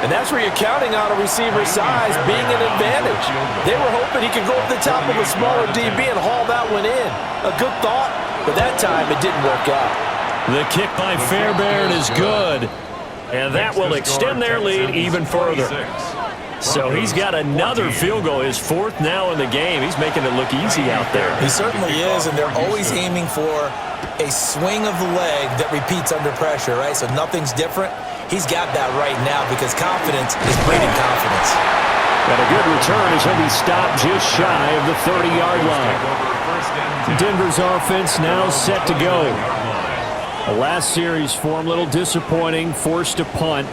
Speaker 2: And that's where you're counting on a receiver's size being an advantage. They were hoping he could go up the top of a smaller DB and haul that one in. A good thought, but that time it didn't work out.
Speaker 1: The kick by Fairbairn is good. And that will extend their lead even further. So he's got another field goal, his 4th now in the game. He's making it look easy out there.
Speaker 2: He certainly is, and they're always aiming for a swing of the leg that repeats under pressure, right? So nothing's different. He's got that right now because confidence is breeding confidence.
Speaker 1: And a good return as he'll be stopped just shy of the 30-yard line.
Speaker 3: First and
Speaker 1: Denver's offense now set to go. The last series for them, a little disappointing, forced to punt.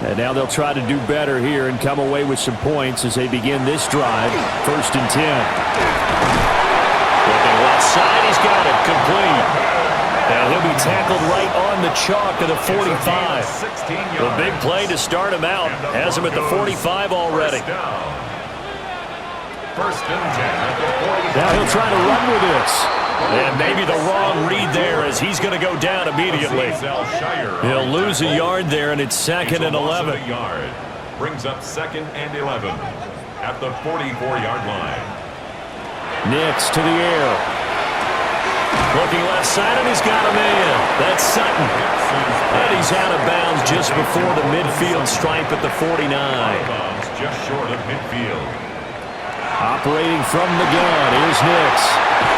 Speaker 1: And now they'll try to do better here and come away with some points as they begin this drive. 1st and 10. Looking left side, he's got it, complete. And he'll be tackled right on the chalk of the 45. The big play to start him out. Has him at the 45 already.
Speaker 3: 1st and 10.
Speaker 1: Now he'll try to run with this. And maybe the wrong read there as he's going to go down immediately. He'll lose a yard there, and it's 2nd and 11.
Speaker 3: Brings up 2nd and 11 at the 44-yard line.
Speaker 1: Nix to the air. Looking left side, and he's got a man. That's Sutton. And he's out of bounds just before the midfield stripe at the 49.
Speaker 3: Just short of midfield.
Speaker 1: Operating from the gun, here's Nix.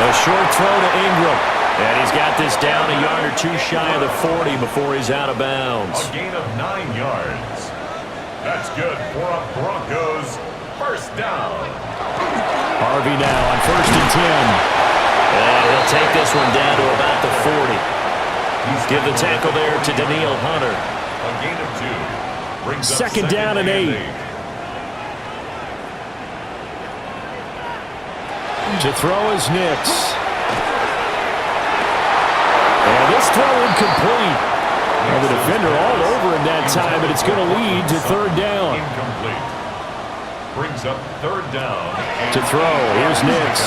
Speaker 1: A short throw to Ingram. And he's got this down a yard or two shy of the 40 before he's out of bounds.
Speaker 3: A gain of 9 yards. That's good for a Broncos 1st down.
Speaker 1: Harvey now on 1st and 10. And he'll take this one down to about the 40. Give the tackle there to Daniil Hunter.
Speaker 3: A gain of 2. Brings up
Speaker 1: 2nd down and 8. To throw is Nix. And this throw incomplete. And the defender all over him that time, but it's going to lead to 3rd down.
Speaker 3: Incomplete. Brings up 3rd down.
Speaker 1: To throw, here's Nix.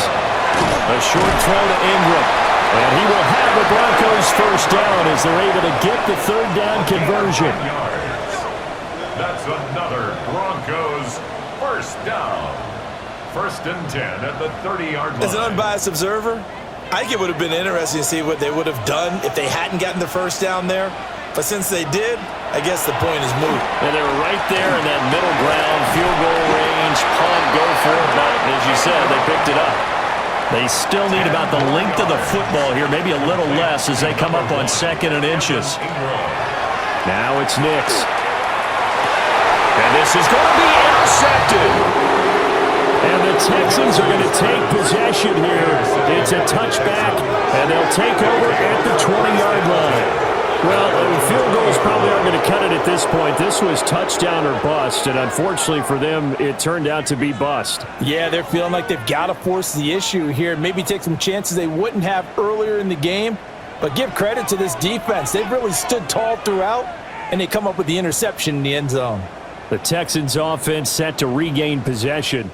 Speaker 1: A short throw to Ingram. And he will have the Broncos 1st down as they're able to get the 3rd down conversion.
Speaker 3: That's another Broncos 1st down. 1st and 10 at the 30-yard line.
Speaker 2: As an unbiased observer, I think it would have been interesting to see what they would have done if they hadn't gotten the 1st down there. But since they did, I guess the point is moot.
Speaker 1: And they were right there in that middle ground, field goal range, punt, go for it. But as you said, they picked it up. They still need about the length of the football here, maybe a little less as they come up on 2nd and inches. Now it's Nix. And this is going to be intercepted. And the Texans are going to take possession here. It's a touchback, and they'll take over at the 20-yard line. Well, field goals probably aren't going to cut it at this point. This was touchdown or bust, and unfortunately for them, it turned out to be bust.
Speaker 2: Yeah, they're feeling like they've got to force the issue here. Maybe take some chances they wouldn't have earlier in the game. But give credit to this defense. They've really stood tall throughout, and they come up with the interception in the end zone.
Speaker 1: The Texans offense set to regain possession.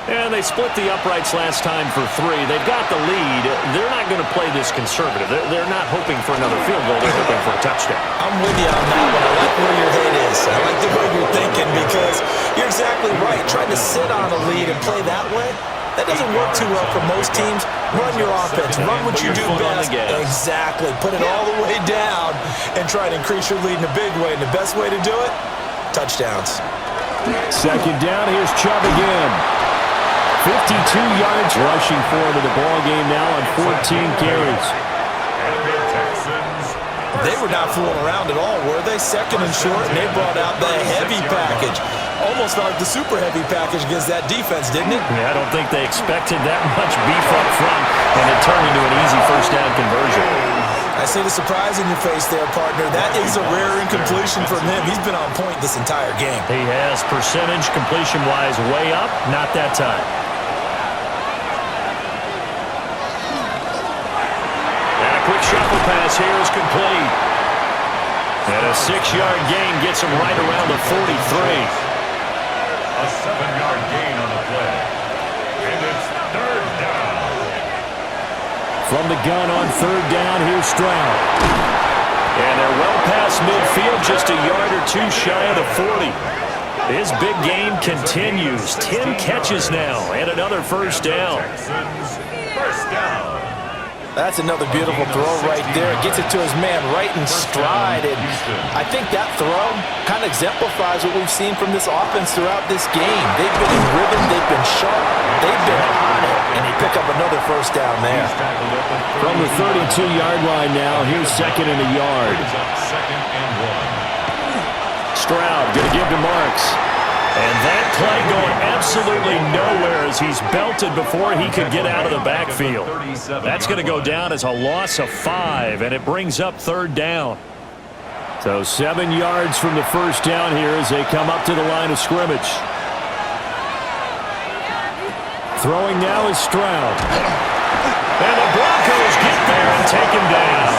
Speaker 1: And they split the uprights last time for 3. They've got the lead. They're not going to play this conservative. They're not hoping for another field goal. They're hoping for a touchdown.
Speaker 2: I'm with you on that one. I like where your head is. I like the way you're thinking because you're exactly right. Trying to sit on a lead and play that way, that doesn't work too well for most teams. Run your offense. Run what you do best. Exactly. Put it all the way down and try to increase your lead in a big way. And the best way to do it, touchdowns.
Speaker 1: 2nd down. Here's Chubb again. 52 yards rushing forward to the ball game now on 14 carries.
Speaker 2: They were not fooling around at all, were they? 2nd and short, and they brought out the heavy package. Almost felt like the super heavy package against that defense, didn't it?
Speaker 1: Yeah, I don't think they expected that much beef up front, and it turned into an easy 1st down conversion.
Speaker 2: I see the surprise in your face there, partner. That is a rare incompletion from him. He's been on point this entire game.
Speaker 1: He has. Percentage completion-wise way up, not that time. Quick shuffle pass here is complete. And a 6-yard gain gets him right around the 43.
Speaker 3: A 7-yard gain on the play. And it's 3rd down.
Speaker 1: From the gun on 3rd down, here's Stroud. And they're well past midfield, just a yard or two shy of the 40. His big game continues. 10 catches now and another 1st down.
Speaker 3: Texans 1st down.
Speaker 2: That's another beautiful throw right there. Gets it to his man right in stride. And I think that throw kind of exemplifies what we've seen from this offense throughout this game. They've been in rhythm. They've been sharp. They've been on it. And they pick up another 1st down there.
Speaker 1: From the 32-yard line now, here's 2nd and a yard.
Speaker 3: Second and 1.
Speaker 1: Stroud going to give to Marks. And that play going absolutely nowhere as he's belted before he could get out of the backfield. That's going to go down as a loss of 5, and it brings up 3rd down. So 7 yards from the first down here as they come up to the line of scrimmage. Throwing now is Stroud. And the Broncos get there and take him down.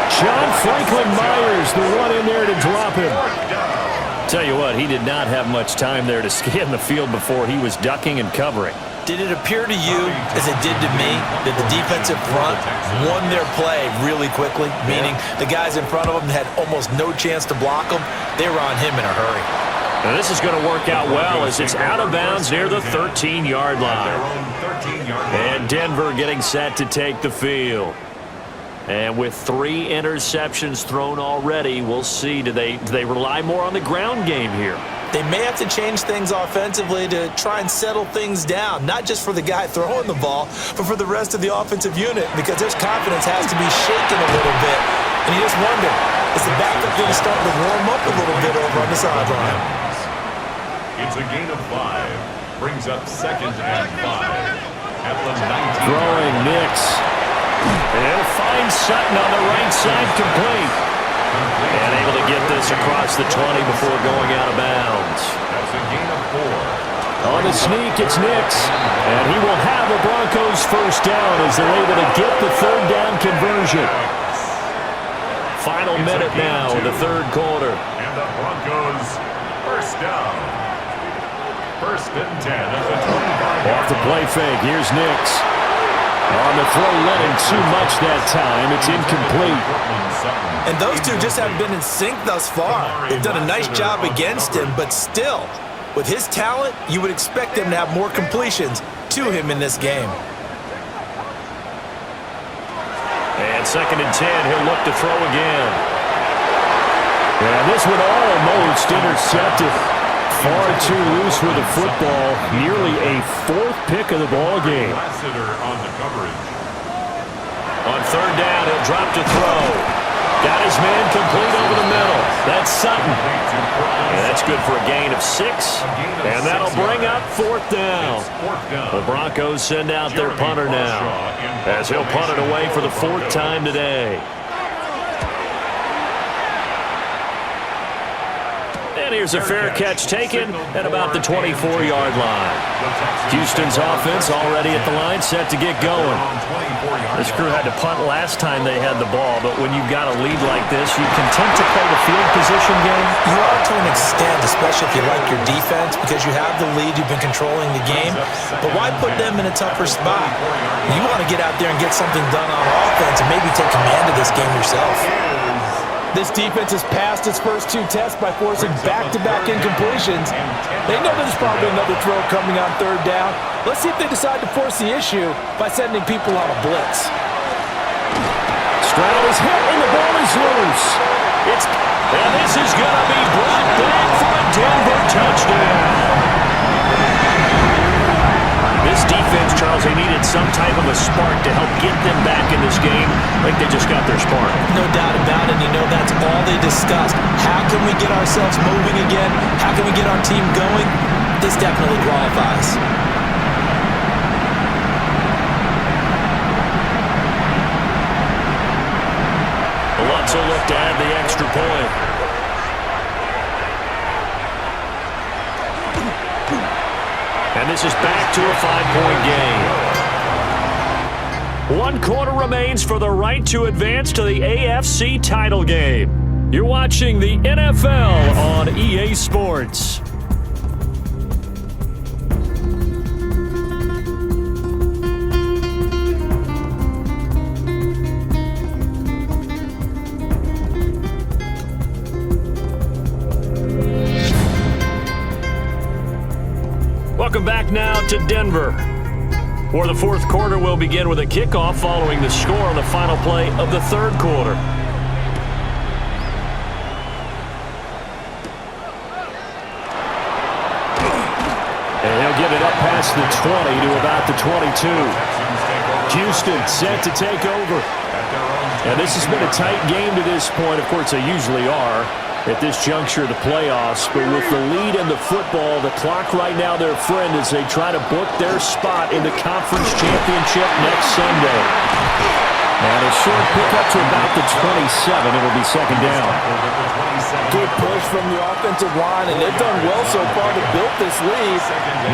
Speaker 1: John Franklin Myers, the one in there to drop him. Tell you what, he did not have much time there to scan the field before he was ducking and covering.
Speaker 2: Did it appear to you, as it did to me, that the defensive front won their play really quickly? Meaning the guys in front of them had almost no chance to block them. They were on him in a hurry.
Speaker 1: Now this is going to work out well as it's out of bounds near the 13-yard line. And Denver getting set to take the field. And with 3 interceptions thrown already, we'll see. Do they rely more on the ground game here?
Speaker 2: They may have to change things offensively to try and settle things down, not just for the guy throwing the ball, but for the rest of the offensive unit, because their confidence has to be shaken a little bit. And you just wonder, is the backup going to start to warm up a little bit over on the sideline?
Speaker 3: It's a gain of 5. Brings up 2nd and 5. At the 19.
Speaker 1: Throwing Nix. And he'll find Sutton on the right side complete. And able to get this across the 20 before going out of bounds.
Speaker 3: That's a gain of 4.
Speaker 1: On the sneak, it's Nix. And he will have the Broncos first down as they're able to get the 3rd down conversion. Final minute now in the 3rd quarter.
Speaker 3: And the Broncos first down. 1st and 10 at the 25.
Speaker 1: Off the play fake, here's Nix. On the throw, letting too much that time. It's incomplete.
Speaker 2: And those two just haven't been in sync thus far. They've done a nice job against him, but still, with his talent, you would expect him to have more completions to him in this game.
Speaker 1: And 2nd and 10, he'll look to throw again. And this one almost intercepted. Far too loose with the football. Nearly a 4th pick of the ball game.
Speaker 3: On the coverage.
Speaker 1: On 3rd down, he'll drop to throw. Got his man complete over the middle. That's Sutton. And that's good for a gain of 6. And that'll bring up 4th down. The Broncos send out their punter now, as he'll punt it away for the 4th time today. And here's a fair catch taken at about the 24-yard line. Houston's offense already at the line, set to get going. This crew had to punt last time they had the ball, but when you've got a lead like this, you content to play the field position game?
Speaker 2: You are to an extent, especially if you like your defense, because you have the lead, you've been controlling the game. But why put them in a tougher spot? You want to get out there and get something done on offense and maybe take command of this game yourself.
Speaker 5: This defense has passed its first 2 tests by forcing back-to-back incompletions. They know there's probably another throw coming on 3rd down. Let's see if they decide to force the issue by sending people on a blitz.
Speaker 1: Stroud is hit and the ball is loose. And this is going to be brought back for a Denver touchdown. This defense, Charles, they needed some type of a spark to help get them back in this game. I think they just got their spark.
Speaker 2: No doubt about it. You know, that's all they discussed. How can we get ourselves moving again? How can we get our team going? This definitely qualifies.
Speaker 1: Alonso looked to add the extra point. And this is back to a 5-point game. 1 quarter remains for the right to advance to the AFC title game. You're watching the NFL on EA Sports. Welcome back now to Denver, where the 4th quarter will begin with a kickoff following the score on the final play of the 3rd quarter. And he'll get it up past the 20 to about the 22. Houston set to take over.
Speaker 3: At their own
Speaker 1: And this has been a tight game to this point. Of course, they usually are at this juncture of the playoffs. But with the lead in the football, the clock right now their friend as they try to book their spot in the conference championship next Sunday. And a short pickup to about the 27. It'll be second down.
Speaker 5: Good push from the offensive line, and they've done well so far to build this lead.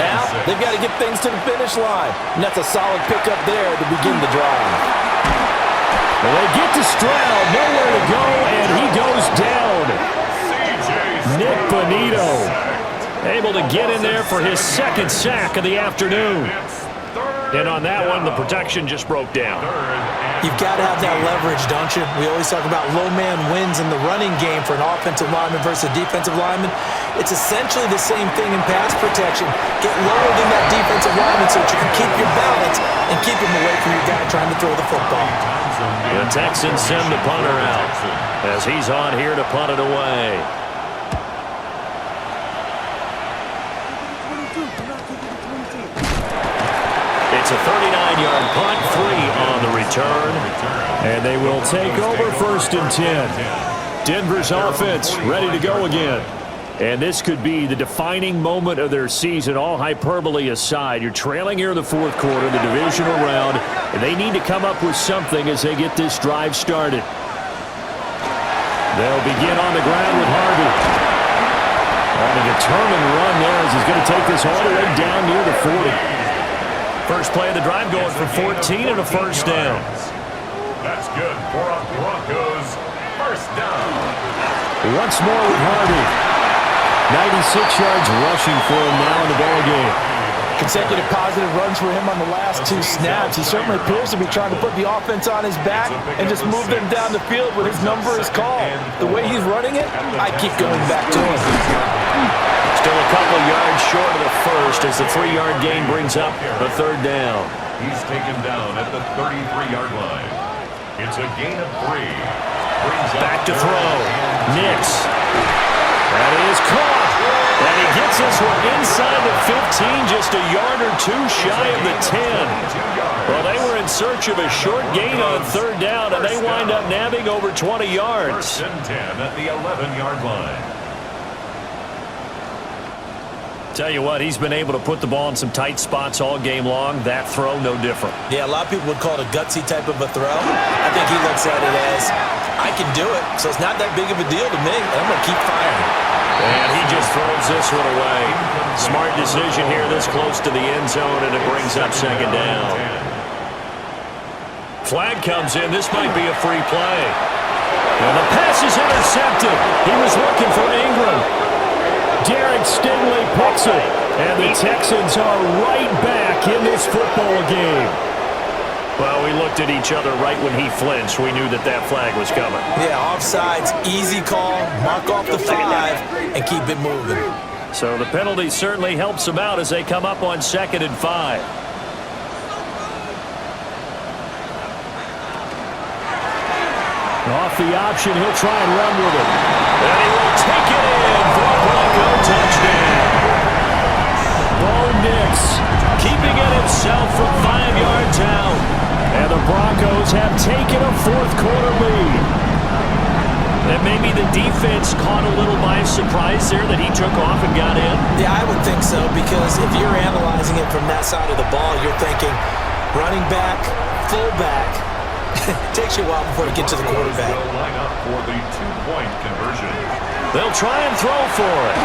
Speaker 5: Now they've got to get things to the finish line. And that's a solid pickup there to begin the drive.
Speaker 1: Well, they get to Stroud, nowhere to go, and he goes down. Nick Bonito able to get in there for his second sack of the afternoon. And on that one, the protection just broke down.
Speaker 5: You've got to have that leverage, don't you? We always talk about low man wins in the running game for an offensive lineman versus a defensive lineman. It's essentially the same thing in pass protection. Get lower than that defensive lineman so that you can keep your balance and keep him away from your guy trying to throw the football.
Speaker 1: The Texans send the punter out as he's on here to punt it away. It's a 39-yard punt, 3 on the return. And they will take over 1st and 10. Denver's offense ready to go again. And this could be the defining moment of their season, all hyperbole aside. You're trailing here in the 4th quarter, the divisional round, and they need to come up with something as they get this drive started. They'll begin on the ground with Harvey. On a determined run there as he's going to take this all the way down near the 40. First play of the drive going for 14 and a first down.
Speaker 3: That's good for a Broncos first down.
Speaker 1: Once more with Harvey. 96 yards rushing for him now in the ballgame.
Speaker 5: Consecutive positive runs for him on the last 2 snaps. He certainly appears to be trying to put the offense on his back and just move them down the field when his number is called. The way he's running it, I keep going back to him.
Speaker 1: Still a couple yards short of the first as the 3-yard gain brings up the 3rd down.
Speaker 3: He's taken down at the 33-yard line. It's a gain of 3.
Speaker 1: Back to throw. Nix. That is caught. And he gets this one inside the 15, just a yard or 2 shy of the 10. Well, they were in search of a short gain on 3rd down, and they wind up nabbing over 20 yards.
Speaker 3: 1st and 10 at the 11-yard line.
Speaker 1: Tell you what, he's been able to put the ball in some tight spots all game long. That throw, no different.
Speaker 5: Yeah, a lot of people would call it a gutsy type of a throw. I think he looks at it as, I can do it, so it's not that big of a deal to me, and I'm going to keep firing.
Speaker 1: And he just throws this one away. Smart decision here this close to the end zone, and it brings up 2nd down. Flag comes in. This might be a free play. And the pass is intercepted. He was looking for Ingram. Derek Stingley picks it, and the Texans are right back in this football game. Well, we looked at each other right when he flinched. We knew that that flag was coming.
Speaker 5: Yeah, offsides, easy call, mark off the 5, and keep it moving.
Speaker 1: So the penalty certainly helps them out as they come up on 2nd and 5. Off the option, he'll try and run with it. And he will take it in for a Bronco touchdown. Bo Nix keeping it himself from 5 yards out. And the Broncos have taken a 4th quarter lead. And maybe the defense caught a little by surprise there that he took off and got in.
Speaker 5: Yeah, I would think so, because if you're analyzing it from that side of the ball, you're thinking running back, fullback. It takes you a while before you get to the quarterback.
Speaker 3: They'll line up for the 2-point conversion.
Speaker 1: They'll try and throw for it.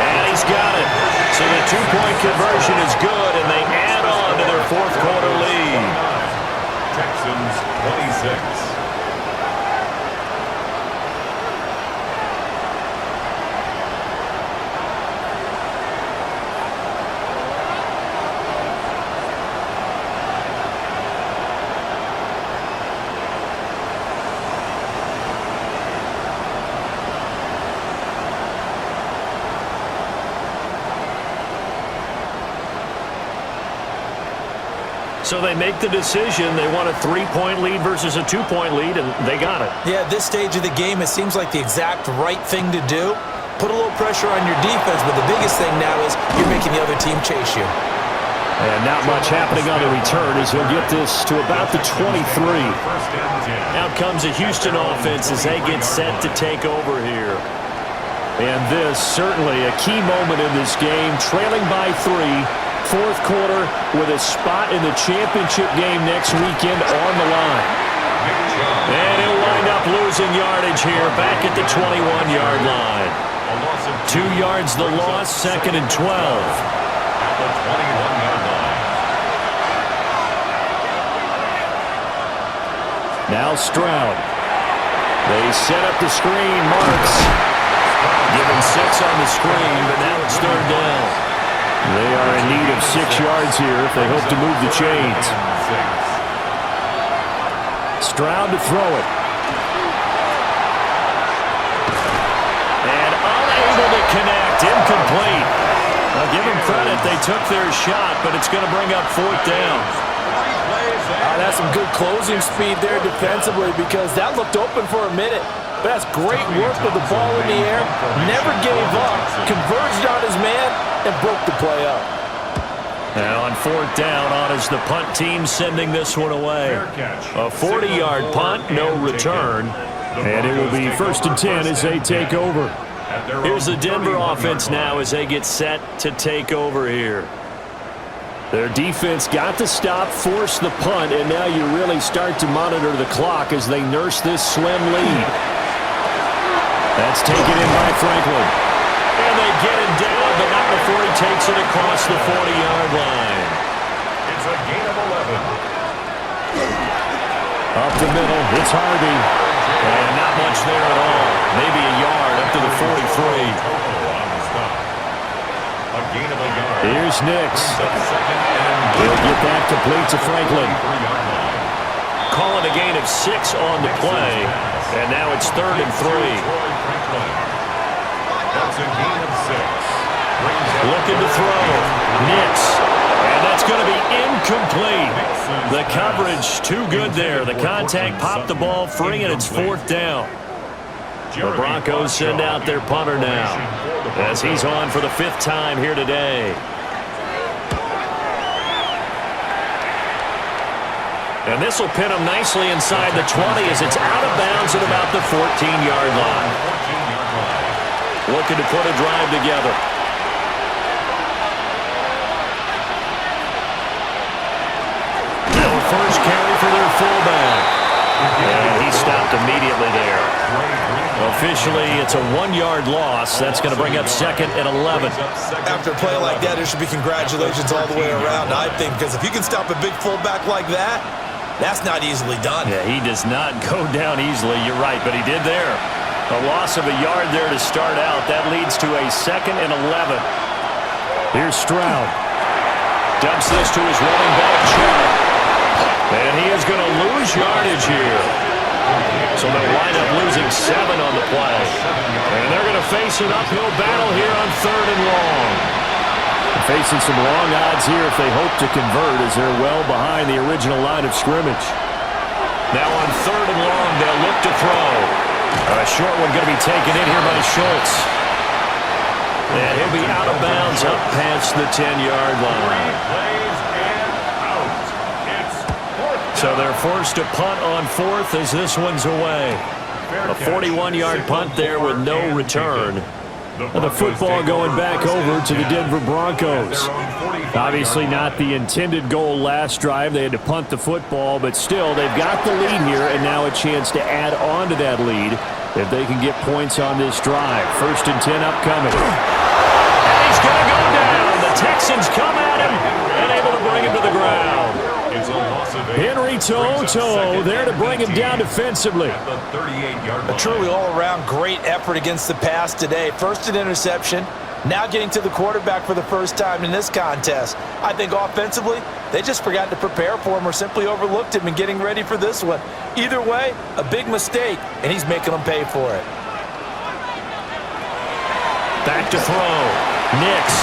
Speaker 1: And he's got it. So the 2-point conversion is good, and they add on to their 4th quarter lead.
Speaker 3: Texans 26.
Speaker 1: So they make the decision. They want a 3-point lead versus a 2-point lead, and they got it.
Speaker 5: Yeah, at this stage of the game, it seems like the exact right thing to do. Put a little pressure on your defense, but the biggest thing now is you're making the other team chase you.
Speaker 1: And not much happening on the return as he'll get this to about the 23. Out comes a Houston offense as they get set to take over here. And this certainly a key moment in this game, trailing by 3, fourth quarter with a spot in the championship game next weekend on the line. And he'll wind up losing yardage here back at the 21-yard line. 2 yards the loss, 2nd and 12.
Speaker 3: At the 21-yard line.
Speaker 1: Now Stroud. They set up the screen. Marks. Given 6 on the screen, but now it's 3rd down. They are in need of 6 yards here if they hope to move the chains. Stroud to throw it. And unable to connect. Incomplete. I'll give them credit. They took their shot, but it's going to bring up 4th down.
Speaker 5: That's some good closing speed there defensively because that looked open for a minute. But that's great work with the ball in the air. Never gave up. Converged on his man and broke the play up.
Speaker 1: Now on 4th down, on is the punt team sending this one away. A 40-yard punt, no return. And it will be 1st and 10 as they take over. Here's the Denver offense now as they get set to take over here. Their defense got the stop, forced the punt, and now you really start to monitor the clock as they nurse this slim lead. That's taken in by Franklin. And they get him down, but not before he takes it across the 40-yard line.
Speaker 3: It's a gain of 11.
Speaker 1: Up the middle, it's Harvey. And not much there at all. Maybe a yard up to the 43. Here's Nix. He'll get that complete to Franklin. Calling a gain of 6 on the play. And now it's 3rd and 3.
Speaker 3: That's a gain of 6.
Speaker 1: Looking to throw. Nix. And that's going to be incomplete. The coverage too good there. The contact popped the ball free, and it's 4th down. The Broncos send out their punter now as he's on for the 5th time here today. And this will pin him nicely inside the 20 as it's out of bounds at about the 14-yard line. Looking to put a drive together. Now a first carry for their fullback. And he stopped immediately there. Officially, it's a 1-yard loss. That's going to bring up 2nd and 11.
Speaker 2: After a play like that, there should be congratulations all the way around, I think, because if you can stop a big fullback like that, that's not easily done.
Speaker 1: Yeah, he does not go down easily. You're right, but he did there. A loss of a yard there to start out. That leads to a 2nd and 11. Here's Stroud. Dumps this to his running back, Chubb. And he is going to lose yardage here. So they'll wind up losing 7 on the play. And they're going to face an uphill battle here on 3rd and long. They're facing some long odds here if they hope to convert as they're well behind the original line of scrimmage. Now on 3rd and long, they'll look to throw. A short one going to be taken in here by Schultz. And he'll be out of bounds up past the 10-yard line. So they're forced to punt on 4th as this one's away. A 41-yard punt there with no return. And the football going back over to the Denver Broncos. Obviously not the intended goal last drive. They had to punt the football, but still they've got the lead here and now a chance to add on to that lead if they can get points on this drive. 1st and 10 upcoming. And he's going to go down. The Texans come at him and able to bring him to the ground. Henry Toto there to bring him down defensively.
Speaker 2: A truly all-around great effort against the pass today. First an interception, now getting to the quarterback for the first time in this contest. I think offensively, they just forgot to prepare for him or simply overlooked him in getting ready for this one. Either way, a big mistake, and he's making them pay for it.
Speaker 1: Back to throw. Nix.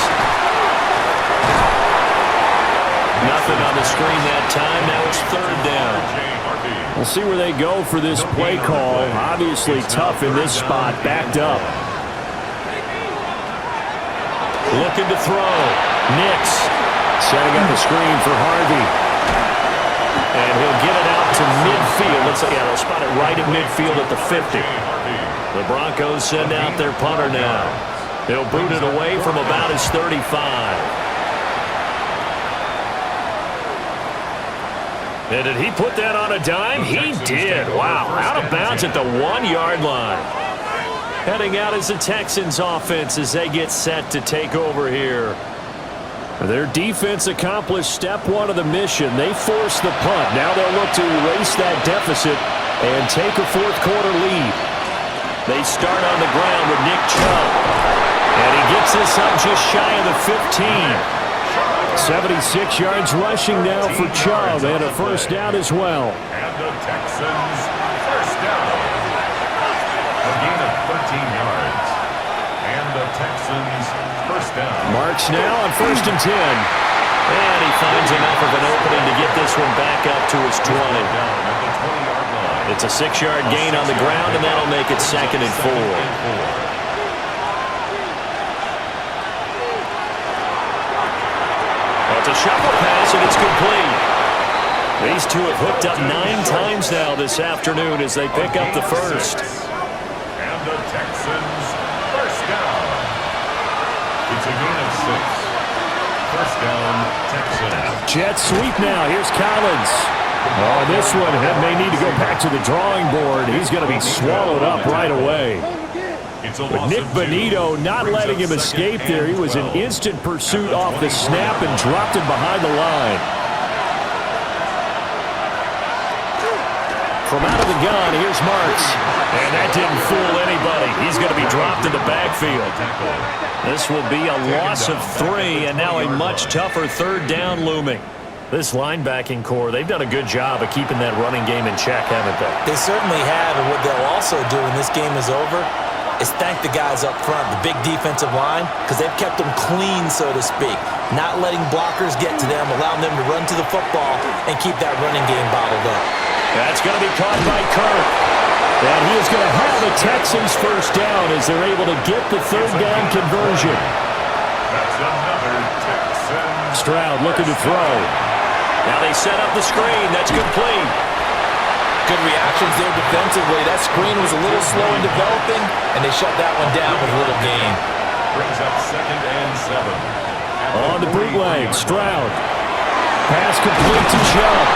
Speaker 1: Nothing on the screen that time. Now it's 3rd down. We'll see where they go for this play call. Obviously tough in this spot. Backed up. Looking to throw. Nix. Setting up the screen for Harvey. And he'll get it out to midfield. They'll spot it right at midfield at the 50. The Broncos send out their punter now. He'll boot it away from about his 35. And did he put that on a dime? He did. Wow. Out of bounds at the 1-yard line. Heading out is the Texans offense as they get set to take over here. Their defense accomplished step 1 of the mission. They forced the punt. Now they'll look to erase that deficit and take a fourth-quarter lead. They start on the ground with Nick Chubb. And he gets this up just shy of the 15. 76 yards rushing now for Chubb, and a first down as well.
Speaker 3: And the Texans first down. A gain of 13 yards. And the Texans first down.
Speaker 1: Marks now on 1st and 10. And he finds enough of an opening to get this one back up to his 20.
Speaker 3: Down at the 20-yard line.
Speaker 1: It's a 6-yard gain on the ground, and that'll make it 2nd and 4. It's a shuffle pass, and it's complete. These two have hooked up 9 times now this afternoon as they pick up the first.
Speaker 3: And the Texans first down. It's a gain of 6. First down, Texans.
Speaker 1: Jet sweep now. Here's Collins. Oh, this one may need to go back to the drawing board. He's going to be swallowed up right away. But Nick Bonito not letting him escape there. He was in instant pursuit off the snap and dropped him behind the line. From out of the gun, here's Marks. And that didn't fool anybody. He's going to be dropped in the backfield. This will be a loss of 3, and now a much tougher 3rd down looming. This linebacking core, they've done a good job of keeping that running game in check, haven't they?
Speaker 2: They certainly have, and what they'll also do when this game is over is thank the guys up front, the big defensive line, because they've kept them clean, so to speak. Not letting blockers get to them, allowing them to run to the football and keep that running game bottled up.
Speaker 1: That's going to be caught by Kirk. And he is going to have the Texans first down as they're able to get the 3rd down conversion.
Speaker 3: That's another Texan.
Speaker 1: Stroud looking to throw. Now they set up the screen. That's complete.
Speaker 2: Good reactions there defensively. That screen was a little slow in developing, and they shut that one down with a little gain.
Speaker 3: Brings up 2nd and 7.
Speaker 1: On the bootleg, Stroud. Pass complete to Chubb.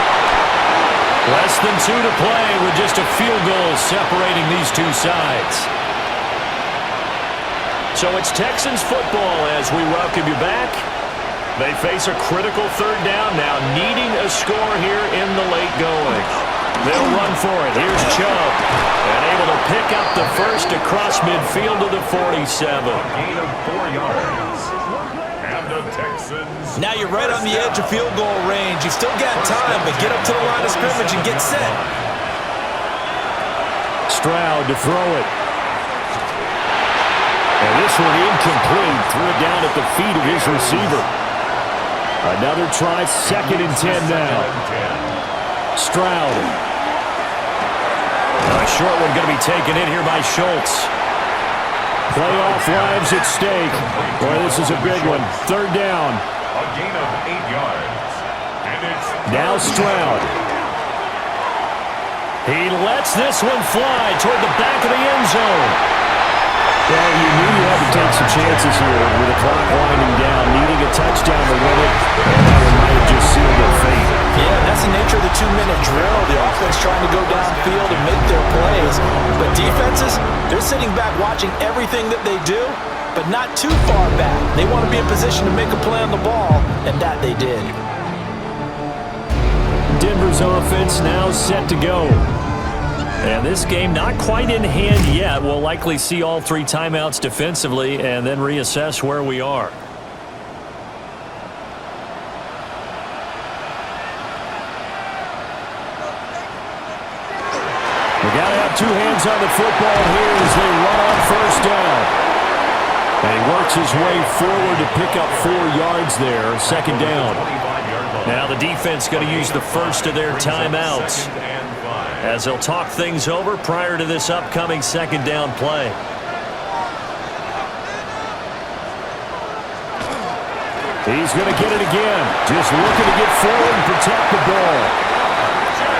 Speaker 1: Less than 2 to play with just a field goal separating these two sides. So it's Texans football as we welcome you back. They face a critical 3rd down now, needing a score here in the late going. They'll run for it. Here's Chubb. And able to pick up the first across midfield to the 47.
Speaker 3: Gain of 4 yards. And the Texans.
Speaker 2: Now you're right on the edge of field goal range. You've still got time, but get up to the line of scrimmage and get set.
Speaker 1: Stroud to throw it. And this one incomplete. Threw it down at the feet of his receiver. Another try, 2nd and 10 now. Stroud. A short one going to be taken in here by Schultz. Playoff lives at stake. Boy, this is a big one. 3rd down.
Speaker 3: A gain of 8 yards. And it's
Speaker 1: Now Stroud. He lets this one fly toward the back of the end zone. Well, you knew you had to take some chances here with the clock winding down, needing a touchdown to win it, and that one might have just sealed their fate.
Speaker 2: Yeah, that's the nature of the 2-minute drill. The offense trying to go downfield and make their plays. But defenses, they're sitting back watching everything that they do, but not too far back. They want to be in position to make a play on the ball, and that they did.
Speaker 1: Denver's offense now set to go. And this game not quite in hand yet. We'll likely see all 3 timeouts defensively and then reassess where we are. We got to have 2 hands on the football here as they run on 1st down. And he works his way forward to pick up 4 yards there, 2nd down. Now the defense going to use the first of their timeouts as they'll talk things over prior to this upcoming 2nd down play. He's going to get it again. Just looking to get forward and protect the ball.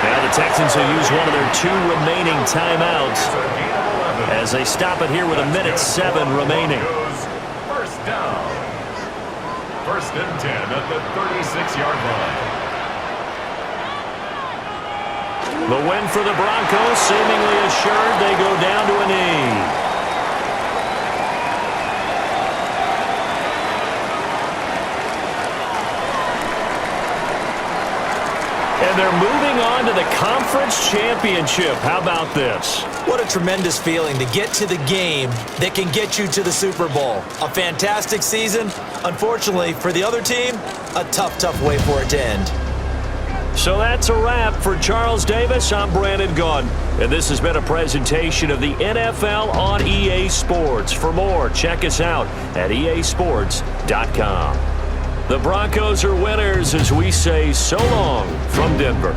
Speaker 6: Now the Texans will use one of their 2 remaining timeouts as they stop it here with 1:07 remaining.
Speaker 3: First down. First and 10 at the 36-yard line.
Speaker 1: The win for the Broncos, seemingly assured. They go down to a knee. And they're moving on to the Conference Championship. How about this?
Speaker 2: What a tremendous feeling to get to the game that can get you to the Super Bowl. A fantastic season. Unfortunately, for the other team, a tough way for it to end.
Speaker 1: So that's a wrap for Charles Davis. I'm Brandon Gaudin, and this has been a presentation of the NFL on EA Sports. For more, check us out at easports.com. The Broncos are winners as we say so long from Denver.